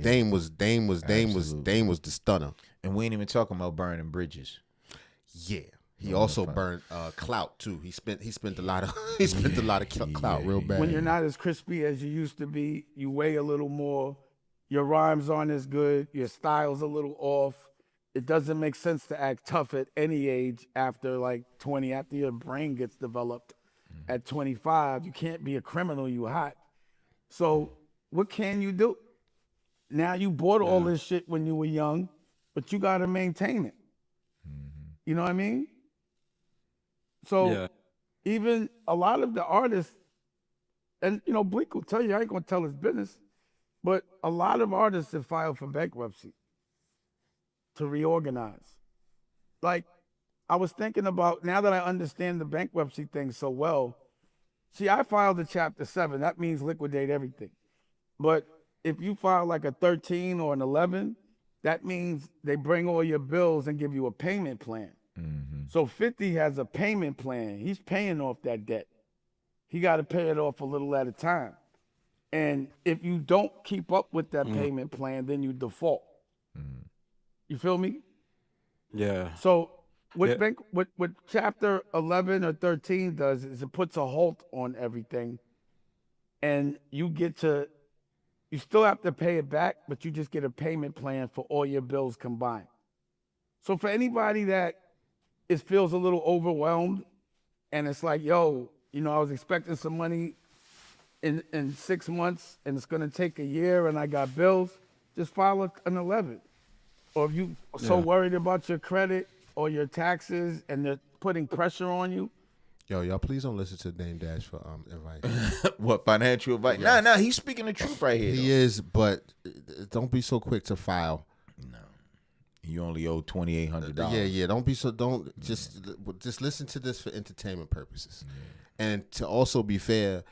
Dame was the stunner. And we ain't even talking about burning bridges. Yeah. He also burned clout too. He spent a lot of clout real bad. When you're not as crispy as you used to be, you weigh a little more. Your rhymes aren't as good. Your style's a little off. It doesn't make sense to act tough at any age after like 20. After your brain gets developed, at 25, you can't be a criminal. You hot. So what can you do? Now you bought all this shit when you were young, but you got to maintain it. You know what I mean? So even a lot of the artists, and Bleak will tell you, I ain't gonna tell his business, but a lot of artists have filed for bankruptcy to reorganize. Like, I was thinking about, now that I understand the bankruptcy thing so well, see, I filed a Chapter 7. That means liquidate everything. But if you file like a 13 or an 11, that means they bring all your bills and give you a payment plan. So 50 has a payment plan. He's paying off that debt. He got to pay it off a little at a time. And if you don't keep up with that payment plan, then you default. You feel me? Yeah. So What chapter 11 or 13 does is it puts a halt on everything, and you still have to pay it back, but you just get a payment plan for all your bills combined. So for anybody that feels a little overwhelmed, and it's like, yo, I was expecting some money in 6 months, and it's gonna take a year, and I got bills, just file an 11. Or if you so worried about your credit or your taxes, and they're putting pressure on you. Yo, y'all, please don't listen to Dame Dash for advice. What, financial advice? Yes. Nah, he's speaking the truth right here. He is, but don't be so quick to file. No, you only owe $2,800. Yeah. Don't just listen to this for entertainment purposes, and to also be fair.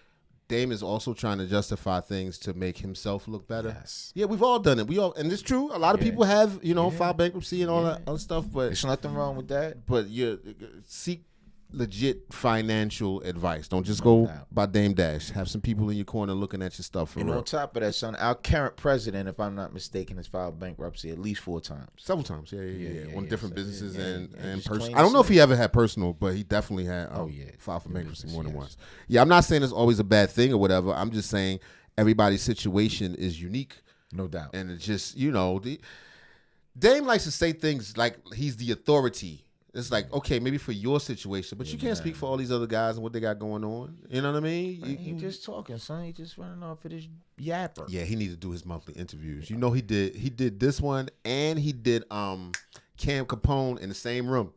Dame is also trying to justify things to make himself look better. Yes. Yeah, we've all done it. And it's true. A lot of people have, filed bankruptcy and all that other stuff. But there's nothing wrong with that. But you seek legit financial advice. Don't just go by Dame Dash. Have some people in your corner looking at your stuff for And real. on top of that, son, our current president, if I'm not mistaken, has filed bankruptcy at least 4 times. Several times, yeah. On different businesses and just personal. claim I don't know if the he ever had personal, but he definitely had filed for bankruptcy more than once. Yeah, I'm not saying it's always a bad thing or whatever. I'm just saying everybody's situation is unique. No doubt. And it's just, Dame likes to say things like he's the authority. It's like, okay, maybe for your situation, but you can't speak for all these other guys and what they got going on. You know what I mean? He just talking, son. He just running off of this yapper. Yeah, he needs to do his monthly interviews. He did this one, and he did Cam Capone in the same room.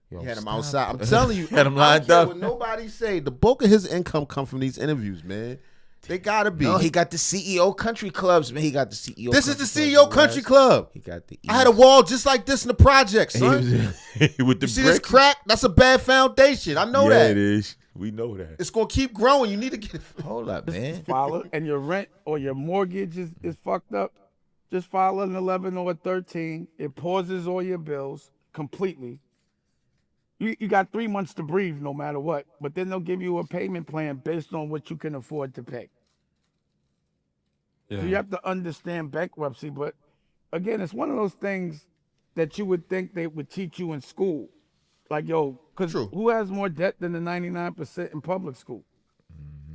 He had him outside. I'm telling you, had him lined I don't care up. what nobody say. The bulk of his income come from these interviews, man. They gotta be. No, he got the CEO Country Clubs, man. He got the CEO. This is the CEO Country Club. He got the. I had a wall just like this in the project, son. With the you see this crack? That's a bad foundation. I know that. It is. We know that. It's gonna keep growing. You need to get it. Hold up, man. File it, and your rent or your mortgage is fucked up. Just file an 11 or a 13. It pauses all your bills completely. You got 3 months to breathe no matter what, but then they'll give you a payment plan based on what you can afford to pay. Yeah. So you have to understand bankruptcy, but again, it's one of those things that you would think they would teach you in school. Like, yo, because who has more debt than the 99% in public school?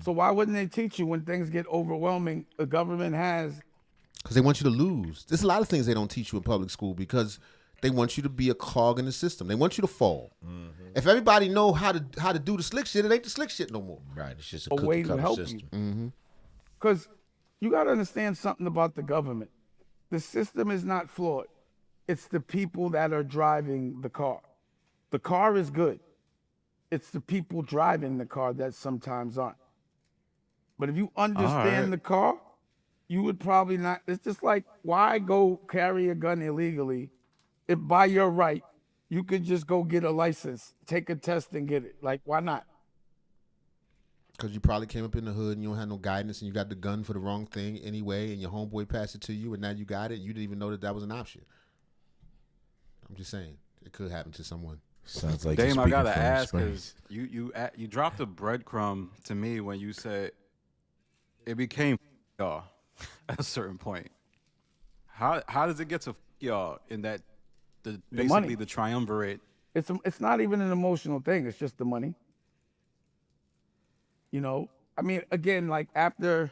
So why wouldn't they teach you when things get overwhelming? The government has. Because they want you to lose. There's a lot of things they don't teach you in public school because they want you to be a cog in the system. They want you to fall. If everybody know how to do the slick shit, it ain't the slick shit no more. Right. It's just a way to help you. Because you got to understand something about the government. The system is not flawed. It's the people that are driving the car. The car is good. It's the people driving the car that sometimes aren't. But if you understand the car, you would probably not. It's just like, why go carry a gun illegally if by your right, you could just go get a license, take a test and get it? Like, why not? Because you probably came up in the hood and you don't have no guidance and you got the gun for the wrong thing anyway and your homeboy passed it to you and now you got it and you didn't even know that was an option. I'm just saying, it could happen to someone. Sounds like Dame, I gotta ask because you dropped a breadcrumb to me when you said it became y'all at a certain point. How does it get to y'all in that basically money. the triumvirate? It's not even an emotional thing. It's just the money. I mean, again, like after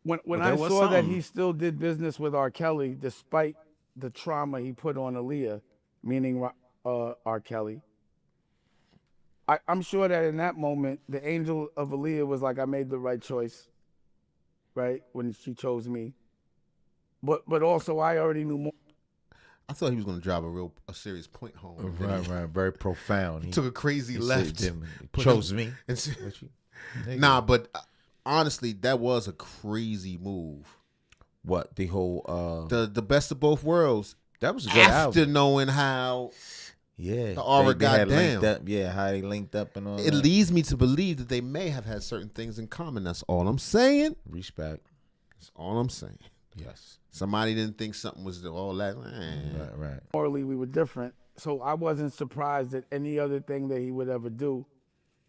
when I saw that he still did business with R. Kelly despite the trauma he put on Aaliyah, meaning R. Kelly, I'm sure that in that moment, the angel of Aaliyah was like, I made the right choice, right, when she chose me. But also, I already knew more. I thought he was going to drive a serious point home. Right. Very profound. He took a crazy left. He chose me. Nah, but honestly, that was a crazy move. What? The whole... The best of both worlds. That was a good album. After knowing how the aura got down. How they linked up and all it that. leads me to believe that they may have had certain things in common. That's all I'm saying. Respect. That's all I'm saying. Yes. Somebody didn't think something was all that. Right. Morally, we were different. So I wasn't surprised at any other thing that he would ever do.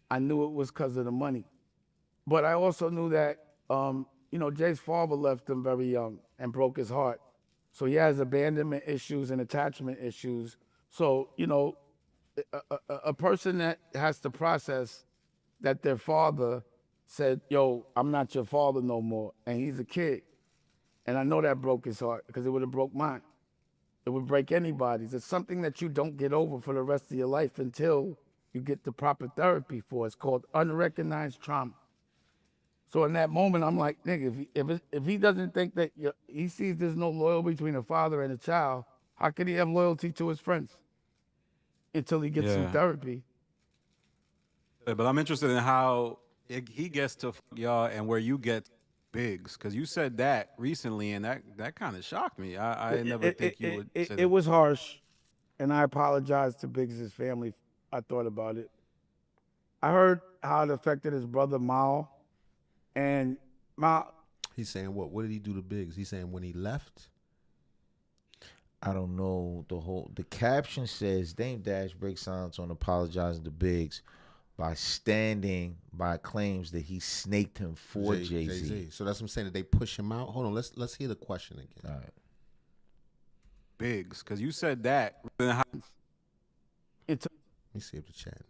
I knew it was because of the money. But I also knew that, Jay's father left him very young and broke his heart. So he has abandonment issues and attachment issues. So, a person that has to process that their father said, yo, I'm not your father no more, and he's a kid. And I know that broke his heart because it would have broke mine. It would break anybody's. It's something that you don't get over for the rest of your life until you get the proper therapy for. It's called unrecognized trauma. So in that moment, I'm like, nigga, if he doesn't think that he sees there's no loyalty between a father and a child, how can he have loyalty to his friends until he gets some therapy? But I'm interested in how he gets to y'all and where you get Biggs, because you said that recently, and that kind of shocked me. I never think you would say that. It was harsh, and I apologize to Biggs' family. I thought about it. I heard how it affected his brother Mal, and Mal. He's saying what? What did he do to Biggs? He's saying when he left. I don't know the caption says Dame Dash breaks silence on apologizing to Biggs by standing by claims that he snaked him for Jay-Z. So that's what I'm saying, that they push him out. Hold on, let's hear the question again. All right. Biggs, because you said that. Let me see if the chat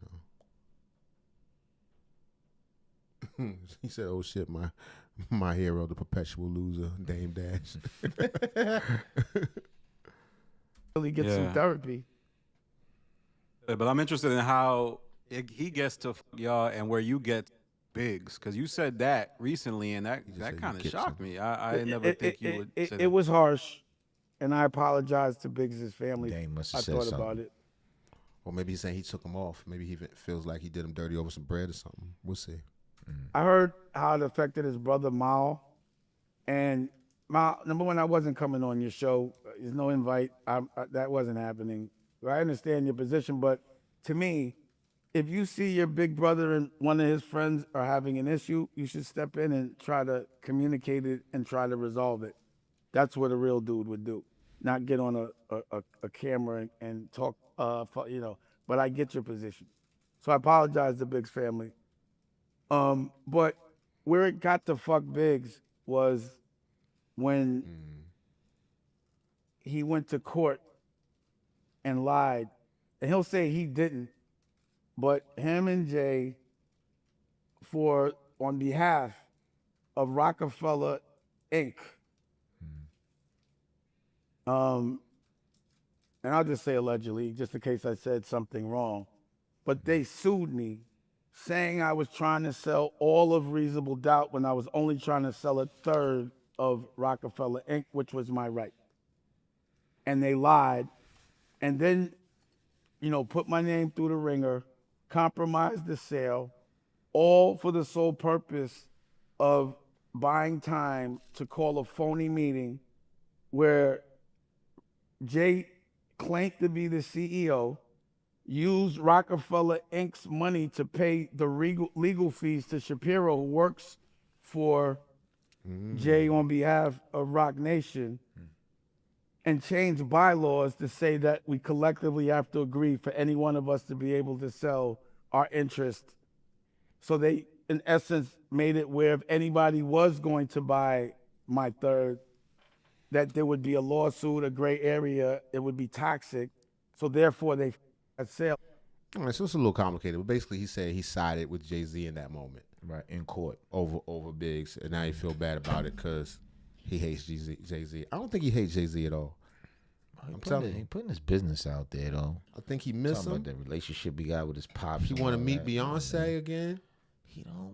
know. He said, "Oh shit, my hero, the perpetual loser, Dame Dash." Really get some therapy. But I'm interested in how he gets to y'all and where you get Biggs, because you said that recently, and that kind of shocked me. I never think you would say that. It was harsh, and I apologize to Biggs' family. Dame must I have said thought something about it. Or maybe he's saying he took him off. Maybe he feels like he did him dirty over some bread or something. We'll see. I heard how it affected his brother Mal, and Mal, number one, I wasn't coming on your show. There's no invite. That wasn't happening. I understand your position, but to me, if you see your big brother and one of his friends are having an issue, you should step in and try to communicate it and try to resolve it. That's what a real dude would do, not get on a camera and talk, but I get your position. So I apologize to Biggs' family. But where it got to fuck Biggs was when he went to court and lied. And he'll say he didn't, but him and Jay, on behalf of Rockefeller Inc. And I'll just say allegedly, just in case I said something wrong, but they sued me saying I was trying to sell all of Reasonable Doubt when I was only trying to sell a third of Rockefeller Inc., which was my right. And they lied. And then, put my name through the ringer, compromised the sale, all for the sole purpose of buying time to call a phony meeting where Jay claimed to be the CEO, used Rockefeller Inc.'s money to pay the legal fees to Shapiro, who works for Jay on behalf of Roc Nation, and changed bylaws to say that we collectively have to agree for any one of us to be able to sell our interest. So they, in essence, made it where if anybody was going to buy my third, that there would be a lawsuit, a gray area, it would be toxic. So therefore, they sale. All right, so it's a little complicated, but basically he said he sided with Jay-Z in that moment. Right, in court. Over Biggs, and now he feel bad about it because he hates Jay-Z. I don't think he hates Jay-Z at all. I'm telling you. He putting his business out there, though. I think he missed him. About the relationship he got with his pops. He want to meet Beyonce again.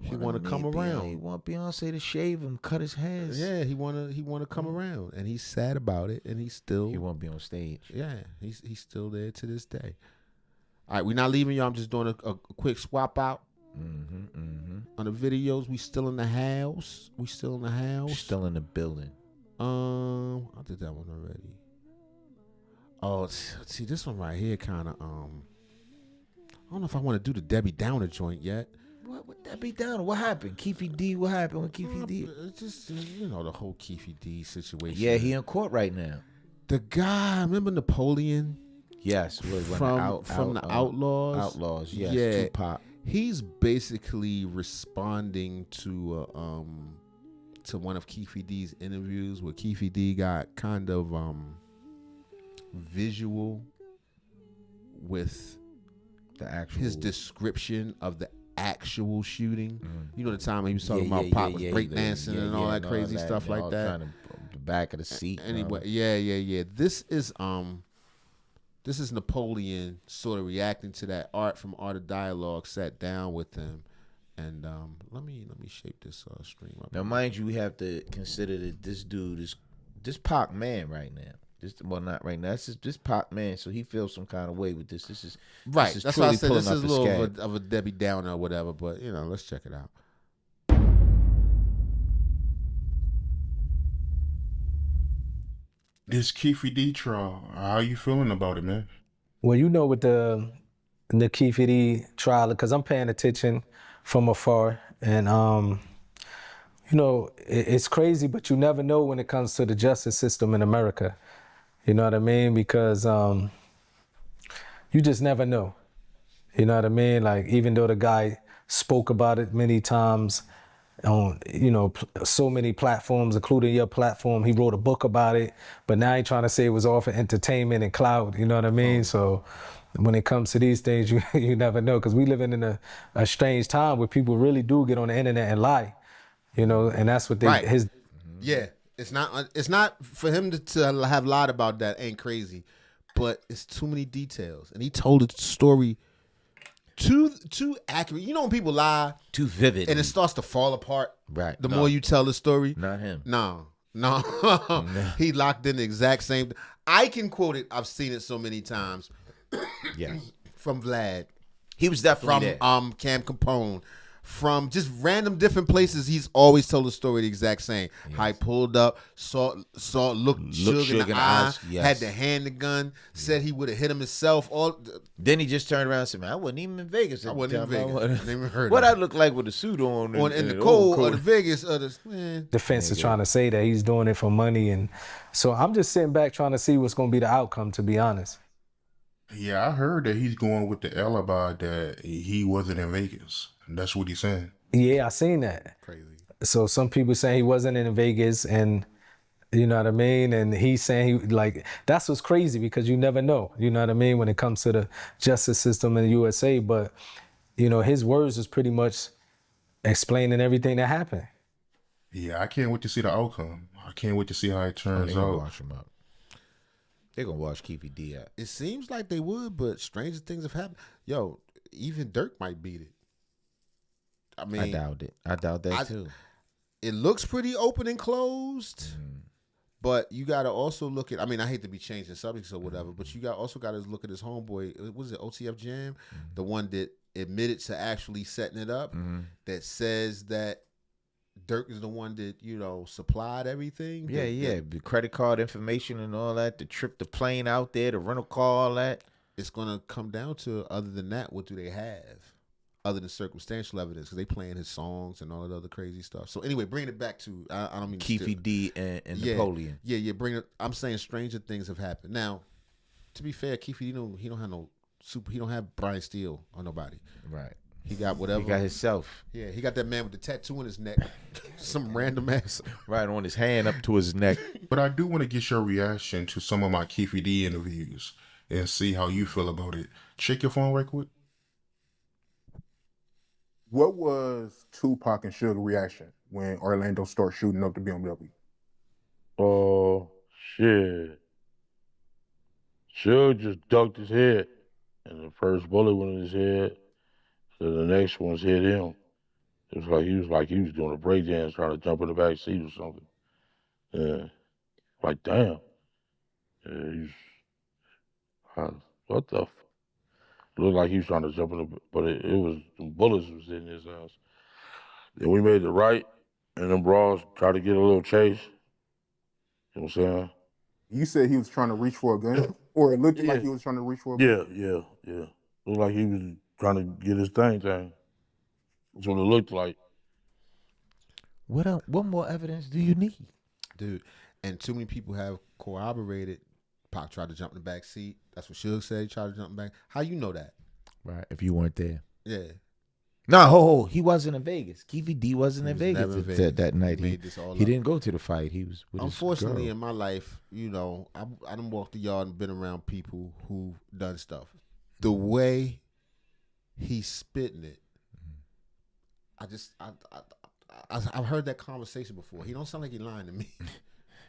He want to come around. He want Beyonce to shave him, cut his hair. Yeah, he want to come around, and he's sad about it, and he won't be on stage. Yeah, he's still there to this day. All right, we're not leaving y'all. I'm just doing a quick swap out. On the videos, we still in the house. Still in the building. I did that one already. Oh, see, this one right here kind of, I don't know if I want to do the Debbie Downer joint yet. What would Debbie Downer? What happened? Keefe D, what happened with Keefe D? It's just, the whole Keefe D situation. Yeah, he in court right now. The guy, remember Napoleon? Yes. From the Outlaws? Outlaws, yes. Yeah. Tupac. He's basically responding to one of Keefe D's interviews where Keefe D got kind of visual with his description of the actual shooting. You know, the time he was talking about Pop was breakdancing and all that crazy stuff like that. The back of the seat. Anyway, yeah. This is Napoleon sort of reacting to that. Art from Art of Dialogue sat down with him, and let me shape this stream up. Now, mind you, we have to consider that this dude is this Pac man right now. Not right now. This Pac man, so he feels some kind of way with this. This is right. This is That's why I said this pulling is up a the little scab. of a Debbie Downer or whatever. But let's check it out. This Keefe D trial, how you feeling about it, man? Well, with the Keefe D trial, because I'm paying attention from afar, and it's crazy, but you never know when it comes to the justice system in America. You know what I mean? Because you just never know. You know what I mean? Like, even though the guy spoke about it many times on, so many platforms, including your platform, he wrote a book about it, but now he's trying to say it was all for entertainment and clout, you know what I mean? So when it comes to these things, you never know, because we living in a strange time where people really do get on the internet and lie, and that's what they, Yeah, it's not for him to have lied about that ain't crazy, but it's too many details, and he told the story too accurate. You know when people lie too vivid, and it starts to fall apart. Right. The more you tell the story. Not him. No. He locked in the exact same. I can quote it. I've seen it so many times. Yes. From Vlad. He was definitely from Cam Capone. From just random different places, he's always told the story the exact same. Yes. How he pulled up, looked Suge in the eye, had to hand the gun, said he would have hit him himself. Then he just turned around and said, "Man, I wasn't even in Vegas. I wasn't in Vegas. I never even heard what of I look like with a suit on in the cold of the Vegas. Defense is trying to say that he's doing it for money, and so I'm just sitting back trying to see what's going to be the outcome. To be honest. Yeah, I heard that he's going with the alibi that he wasn't in Vegas. That's what he's saying. Yeah, I seen that. Crazy. So some people saying he wasn't in Vegas, and you know what I mean? And he's saying that's what's crazy, because you never know, you know what I mean, when it comes to the justice system in the USA. But, his words is pretty much explaining everything that happened. Yeah, I can't wait to see the outcome. I can't wait to see how it turns out. Wash him up. They're going to wash Keefe D out. It seems like they would, but stranger things have happened. Yo, even Dirk might beat it. I mean, I doubt it. I doubt that too. It looks pretty open and closed, but you got to also look at. I mean, I hate to be changing subjects or whatever, but you also got to look at his homeboy. What was it, OTF Jam, the one that admitted to actually setting it up, that says that Dirk is the one that supplied everything. Yeah. The credit card information and all that. The trip, the plane out there, the rental car, all that. It's gonna come down to, other than that, what do they have? Other than circumstantial evidence, because they playing his songs and all that other crazy stuff. So anyway, bringing it back to, I don't mean Keefe D and Napoleon. Yeah. Bring it. I'm saying stranger things have happened. Now, to be fair, Keefe, he don't have no super. He don't have Brian Steele or nobody. Right. He got whatever. He got himself. Yeah, he got that man with the tattoo on his neck, some random ass right on his hand up to his neck. But I do want to get your reaction to some of my Keefe D interviews and see how you feel about it. Check your phone right quick. What was Tupac and Suge reaction when Orlando started shooting up the BMW? Oh, shit. Suge just ducked his head, and the first bullet went in his head, so the next one's hit him. It was like he was doing a breakdance trying to jump in the back seat or something. Yeah. Like, damn. Yeah, what the looked like he was trying to jump in the, but it was, the bullets was in his house. Then we made the right, and them bras tried to get a little chase. You know what I'm saying? You said he was trying to reach for a gun? Or it looked like he was trying to reach for a gun? Yeah. Looked like he was trying to get his thing. That's what it looked like. What more evidence do you need? Dude, and too many people have corroborated Pac tried to jump in the back seat. That's what Suge said. He tried to jump in the back. How you know that? Right. If you weren't there. Yeah. No, he wasn't in Vegas. Keefe D wasn't in Vegas that night. He didn't go to the fight. He was with unfortunately, his girl. in my life, I done walked the yard and been around people who've done stuff. The way he's spitting it. I've heard that conversation before. He don't sound like he's lying to me.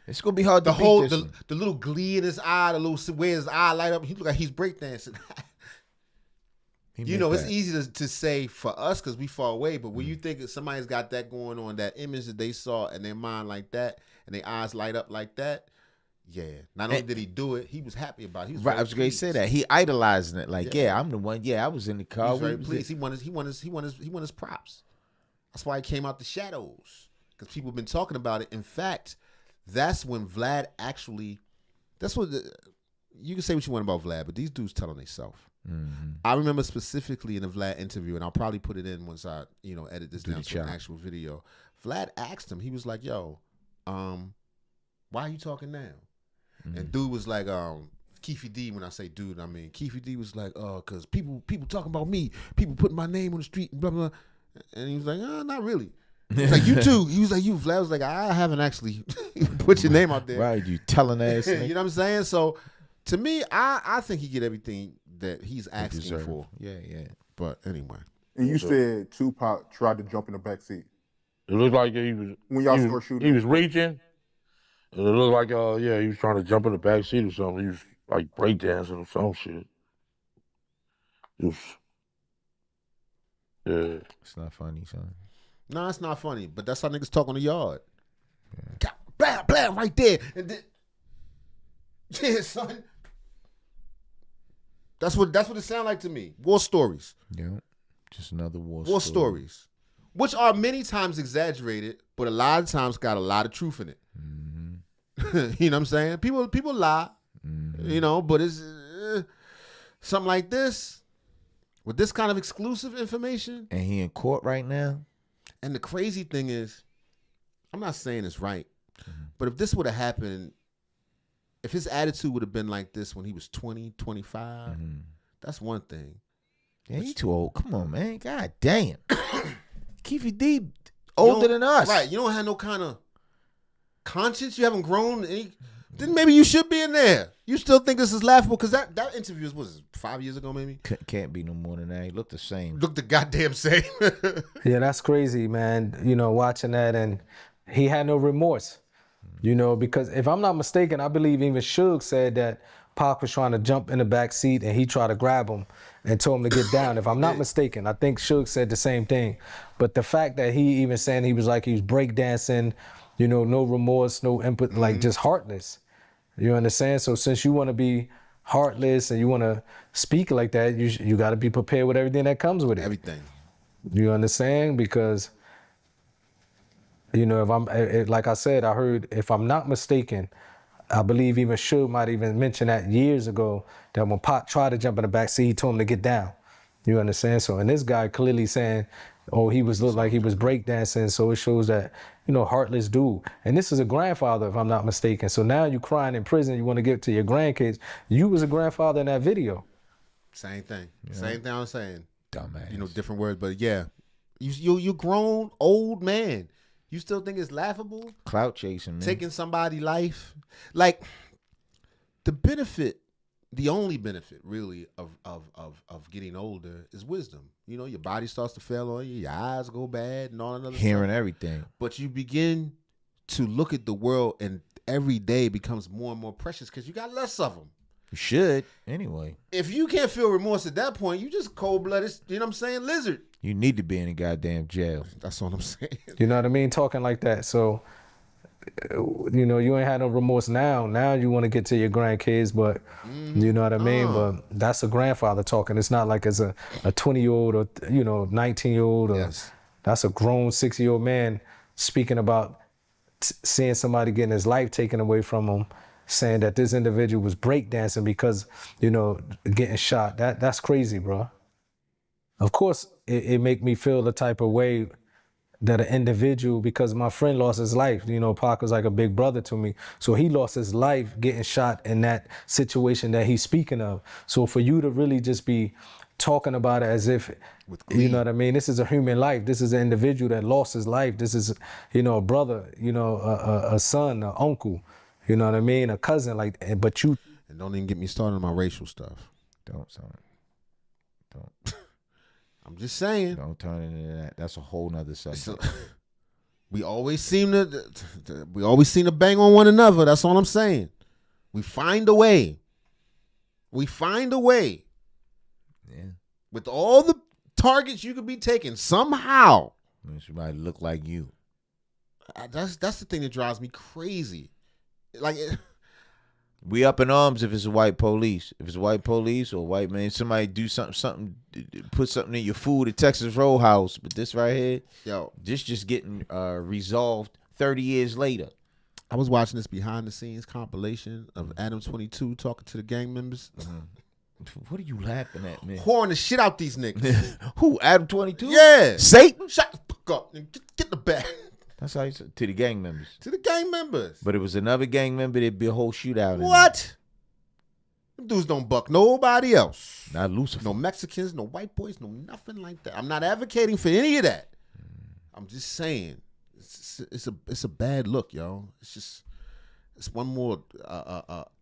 It's gonna be hard to the beat this one. the little glee in his eye, the little way his eye light up. He look like he's breakdancing. You know, it's easy to say for us because we far away, but when you think that somebody's got that going on, that image that they saw in their mind like that, and their eyes light up like that, yeah. Not only did he do it, he was happy about it. He was Right, I was going to say that he idolizing it. Like, yeah, I'm the one. Yeah, I was in the car. He was very pleased. He won his props. That's why he came out the shadows, because people have been talking about it. In fact, that's when Vlad actually. That's what you can say what you want about Vlad, but these dudes telling themselves. Mm-hmm. I remember specifically in the Vlad interview, and I'll probably put it in once I, edit this down to an actual video. Vlad asked him, he was like, "Yo, why are you talking now?" Mm-hmm. And dude was like, Keefy D. When I say dude, I mean Keefy D was like, "Cause people talking about me, people putting my name on the street, and blah blah." And he was like, "Not really." He's like, "You too." He was like, "You." Vlad was like, "I haven't actually put your name out there." Right, you telling ass. You know what I'm saying? So, to me, I think he get everything that he's asking for. Yeah. But anyway. And you said Tupac tried to jump in the back seat. It looked like he was when y'all start shooting. He was reaching. And it looked like he was trying to jump in the back seat or something. He was like breakdancing or some shit. It was, yeah. It's not funny, son. No, it's not funny. But that's how niggas talk on the yard. Yeah. Blam, blam, right there. And then, yeah, son. That's what it sounds like to me. War stories. Yeah. Just another war stories. Which are many times exaggerated, but a lot of times got a lot of truth in it. Mm-hmm. You know what I'm saying? People lie. Mm-hmm. But it's something like this, with this kind of exclusive information. And he in court right now. And the crazy thing is, I'm not saying it's right, but if this would have happened, if his attitude would have been like this when he was 20, 25, that's one thing. Yeah, he too old. Come on, man. God damn. Keefy D older than us. Right. You don't have no kind of conscience. You haven't grown. Then maybe you should be in there. You still think this is laughable? Because that interview was 5 years ago, maybe? Can't be no more than that. He looked the same. Looked the goddamn same. Yeah, that's crazy, man. Watching that, and he had no remorse. Because if I'm not mistaken, I believe even Suge said that Pac was trying to jump in the back seat and he tried to grab him and told him to get down. If I'm not mistaken, I think Suge said the same thing. But the fact that he even saying he was breakdancing, no remorse, no input, like just heartless. You understand? So since you want to be heartless and you want to speak like that, you got to be prepared with everything that comes with it. Everything. You understand? Because if I'm, like I said, I heard, if I'm not mistaken, I believe even Suge might even mention that years ago, that when Pac tried to jump in the back seat, he told him to get down. You understand? So, and this guy clearly saying, he looked like he was breakdancing, so it shows that, heartless dude. And this is a grandfather, if I'm not mistaken. So now you crying in prison, you want to give it to your grandkids. You was a grandfather in that video. Same thing. Yeah. Same thing I'm saying. Dumbass. Different words, but yeah. You grown, old man. You still think it's laughable? Clout chasing, man. Taking somebody's life. Like, the only benefit, really, of getting older is wisdom. Your body starts to fail on you, your eyes go bad, and all another Hearing stuff. everything. But you begin to look at the world, and every day becomes more and more precious because you got less of them. You should, anyway. If you can't feel remorse at that point, you just cold-blooded, you know what I'm saying, lizard. You need to be in a goddamn jail. That's what I'm saying. You know what I mean? Talking like that. So, you ain't had no remorse now. Now you want to get to your grandkids, but you know what I mean? But that's a grandfather talking. It's not like it's a 20-year-old or, 19-year-old. Or yes. That's a grown 6-year-old man speaking about seeing somebody getting his life taken away from him, saying that this individual was breakdancing because, getting shot. That's crazy, bro. Of course, it make me feel the type of way that an individual, because my friend lost his life. Pac was like a big brother to me. So he lost his life getting shot in that situation that he's speaking of. So for you to really just be talking about it as if, you know what I mean? This is a human life. This is an individual that lost his life. This is, a brother, a son, an uncle, you know what I mean? A cousin, but you. And don't even get me started on my racial stuff. Don't, son. Don't. I'm just saying. Don't turn into that. That's a whole nother subject. We always seem to bang on one another. That's all I'm saying. We find a way. We find a way. Yeah. With all the targets you could be taking, somehow. Somebody look like you. That's the thing that drives me crazy. Like, we up in arms if it's a white police. If it's a white police or a white man, somebody do something, put something in your food at Texas Roadhouse. But this right here, this just getting resolved 30 years later. I was watching this behind the scenes compilation of Adam 22 talking to the gang members. What are you laughing at, man? Pouring the shit out these niggas. Who? Adam 22? Yeah. Satan? Shut the fuck up. Get in the back. That's how you said to the gang members. To the gang members. But it was another gang member. There'd be a whole shootout. What? Them dudes don't buck nobody else. Not Lucifer. No Mexicans, no white boys, no nothing like that. I'm not advocating for any of that. I'm just saying, it's a bad look, yo. It's one more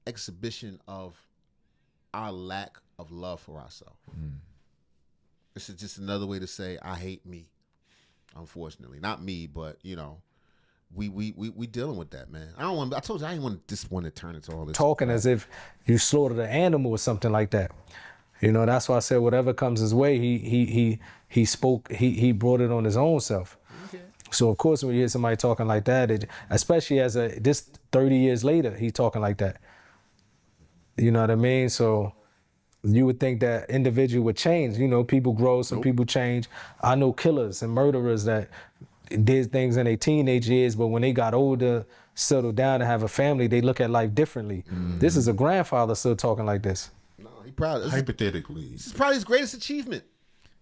exhibition of our lack of love for ourselves. This is just another way to say I hate me. Unfortunately, not me, but we dealing with that, man. I told you I didn't want this one to turn into all this talking as if you slaughtered an animal or something like that. That's why I said whatever comes his way, he spoke, he brought it on his own self. Okay. So of course when you hear somebody talking like that, especially this 30 years later, he's talking like that. You know what I mean? So you would think that individual would change. People grow, some people change. I know killers and murderers that did things in their teenage years, but when they got older, settled down and have a family, they look at life differently. This is a grandfather still talking like this. No, he proud. Hypothetically. This is probably his greatest achievement.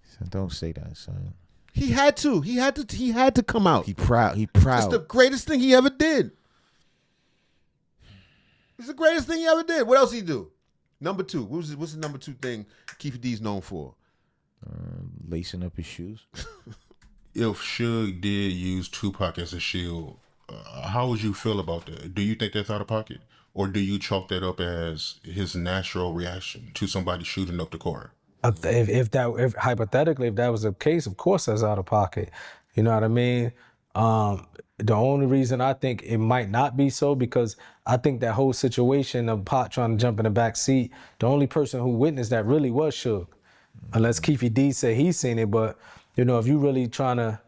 So don't say that, son. He had to come out. He proud. It's the greatest thing he ever did. It's the greatest thing he ever did. What else did he do? Number two. What's the number two thing Keefe D's known for? Lacing up his shoes. If Suge did use Tupac as a shield, how would you feel about that? Do you think that's out of pocket? Or do you chalk that up as his natural reaction to somebody shooting up the car? If hypothetically, if that was the case, of course that's out of pocket. You know what I mean? The only reason I think it might not be so, because I think that whole situation of Pac trying to jump in the back seat, the only person who witnessed that really was Suge. Unless Keefe D said he's seen it, but if you really trying to,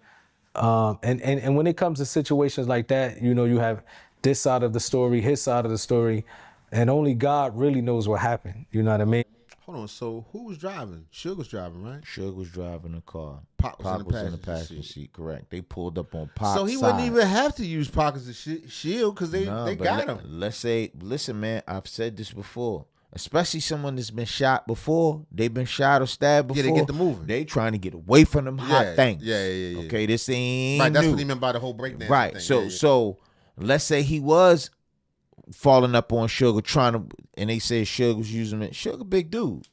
and when it comes to situations like that, you have this side of the story, his side of the story, and only God really knows what happened. You know what I mean? Hold on, so who was driving? Suge was driving, right? Suge was driving the car. Pac was in the passenger seat. Correct. They pulled up on Pac's So he side. wouldn't even have to use Pac as a shield because they got him. Let's say, listen, man, I've said this before. Especially someone that's been shot before. They've been shot or stabbed before. Yeah, they get the moving. They trying to get away from them hot things. Yeah. Okay, this ain't right. That's new. what he meant by the whole breakdown. Right. Thing. So let's say he was falling up on Sugar, and they said Sugar was using it. Sugar, big dude.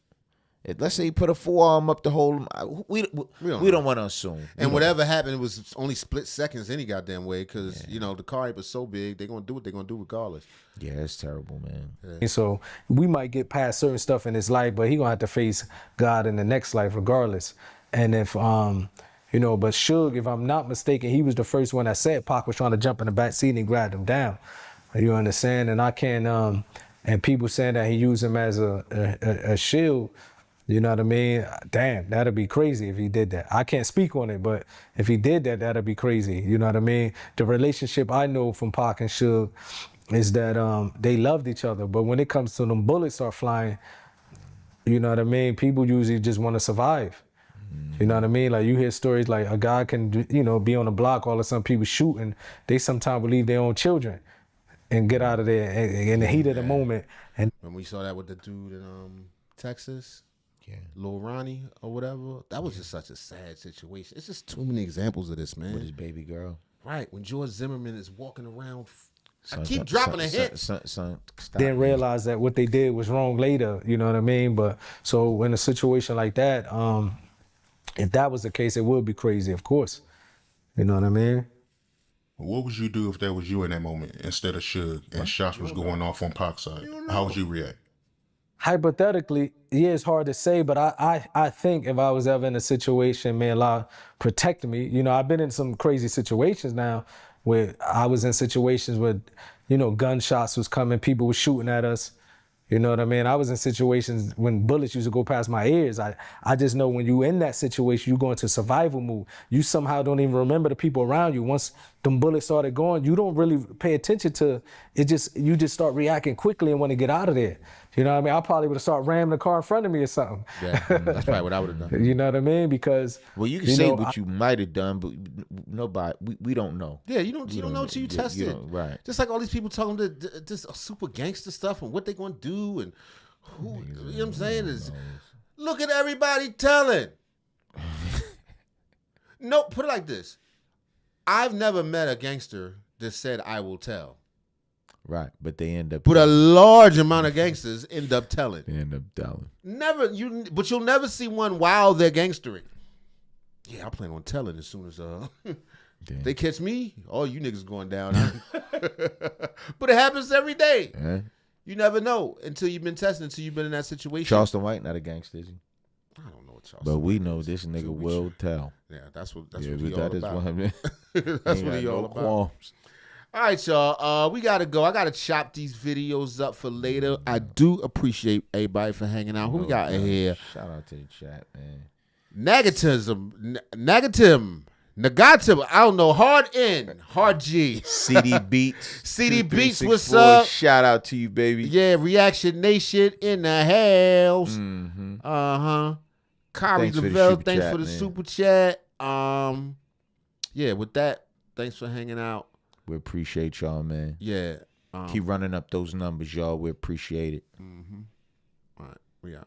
Let's say he put a forearm up to hold him. We don't want to assume. And whatever happened, it was only split seconds any goddamn way because, the car was so big, they're going to do what they're going to do regardless. Yeah, it's terrible, man. Yeah. So we might get past certain stuff in his life, but he going to have to face God in the next life regardless. And if, but Suge, if I'm not mistaken, he was the first one that said Pac was trying to jump in the back seat and he grabbed him down. You understand? And I can't, and people saying that he used him as a shield. You know what I mean? Damn, that'd be crazy if he did that. I can't speak on it, but if he did that, that'd be crazy. You know what I mean? The relationship I know from Pac and Suge is that they loved each other. But when it comes to them bullets start flying, you know what I mean? People usually just want to survive. You know what I mean? Like you hear stories like a guy can, be on the block, all of a sudden people shooting. They sometimes will leave their own children and get out of there in the heat of the moment. And when we saw that with the dude in Texas, Lil Ronnie or whatever, that was just such a sad situation. It's just too many examples of this, man. With his baby girl. Right, when George Zimmerman is walking around, I keep dropping a hit. Didn't realize that what they did was wrong later, you know what I mean? But so in a situation like that, if that was the case, it would be crazy, of course. You know what I mean? What would you do if that was you in that moment instead of Suge and shots was going off on Pac's side? How would you react? hypothetically, yeah, it's hard to say, but I think if I was ever in a situation, may Allah protect me. You know, I've been in some crazy situations now where I was in situations where, you know, gunshots was coming, people were shooting at us. You know what I mean? I was in situations when bullets used to go past my ears. I just know when you in that situation, you go into survival mode. You somehow don't even remember the people around you. Once them bullets started going, you don't really pay attention to it. You just start reacting quickly and want to get out of there. You know what I mean? I probably would have started ramming the car in front of me or something. Yeah, that's probably what I would have done. You know what I mean? Because you can say what you might have done, but nobody, we don't know. Yeah, you don't know until you test it. Right. Just like all these people talking this super gangster stuff and what they gonna do and who. You know what I'm saying is, look at everybody telling. No, put it like this: I've never met a gangster that said I will tell. Right, but they end up. But a large amount of gangsters end up telling. They end up telling. But you'll never see one while they're gangstering. Yeah, I plan on telling as soon as they catch me. All you niggas going down. But it happens every day. Yeah. You never know until you've been testing, until you've been in that situation. Charleston White, not a gangster, is he? I don't know what Charleston. But we know this nigga will tell. Yeah, that's what Yeah, he that all is about. what I mean. That's what he all about. All right, y'all. We gotta go. I gotta chop these videos up for later. I do appreciate everybody for hanging out. Who we got in here? Shout out to the chat, man. Negative. I don't know. Hard N, Hard G. CD Beats. CD Beats, what's up? Shout out to you, baby. Yeah, Reaction Nation in the house. Mm-hmm. Kari Thanks for the DeVille, super thanks chat, for the man. super chat. Yeah, with that, thanks for hanging out. We appreciate y'all, man. Yeah. Keep running up those numbers, y'all. We appreciate it. All right, we out.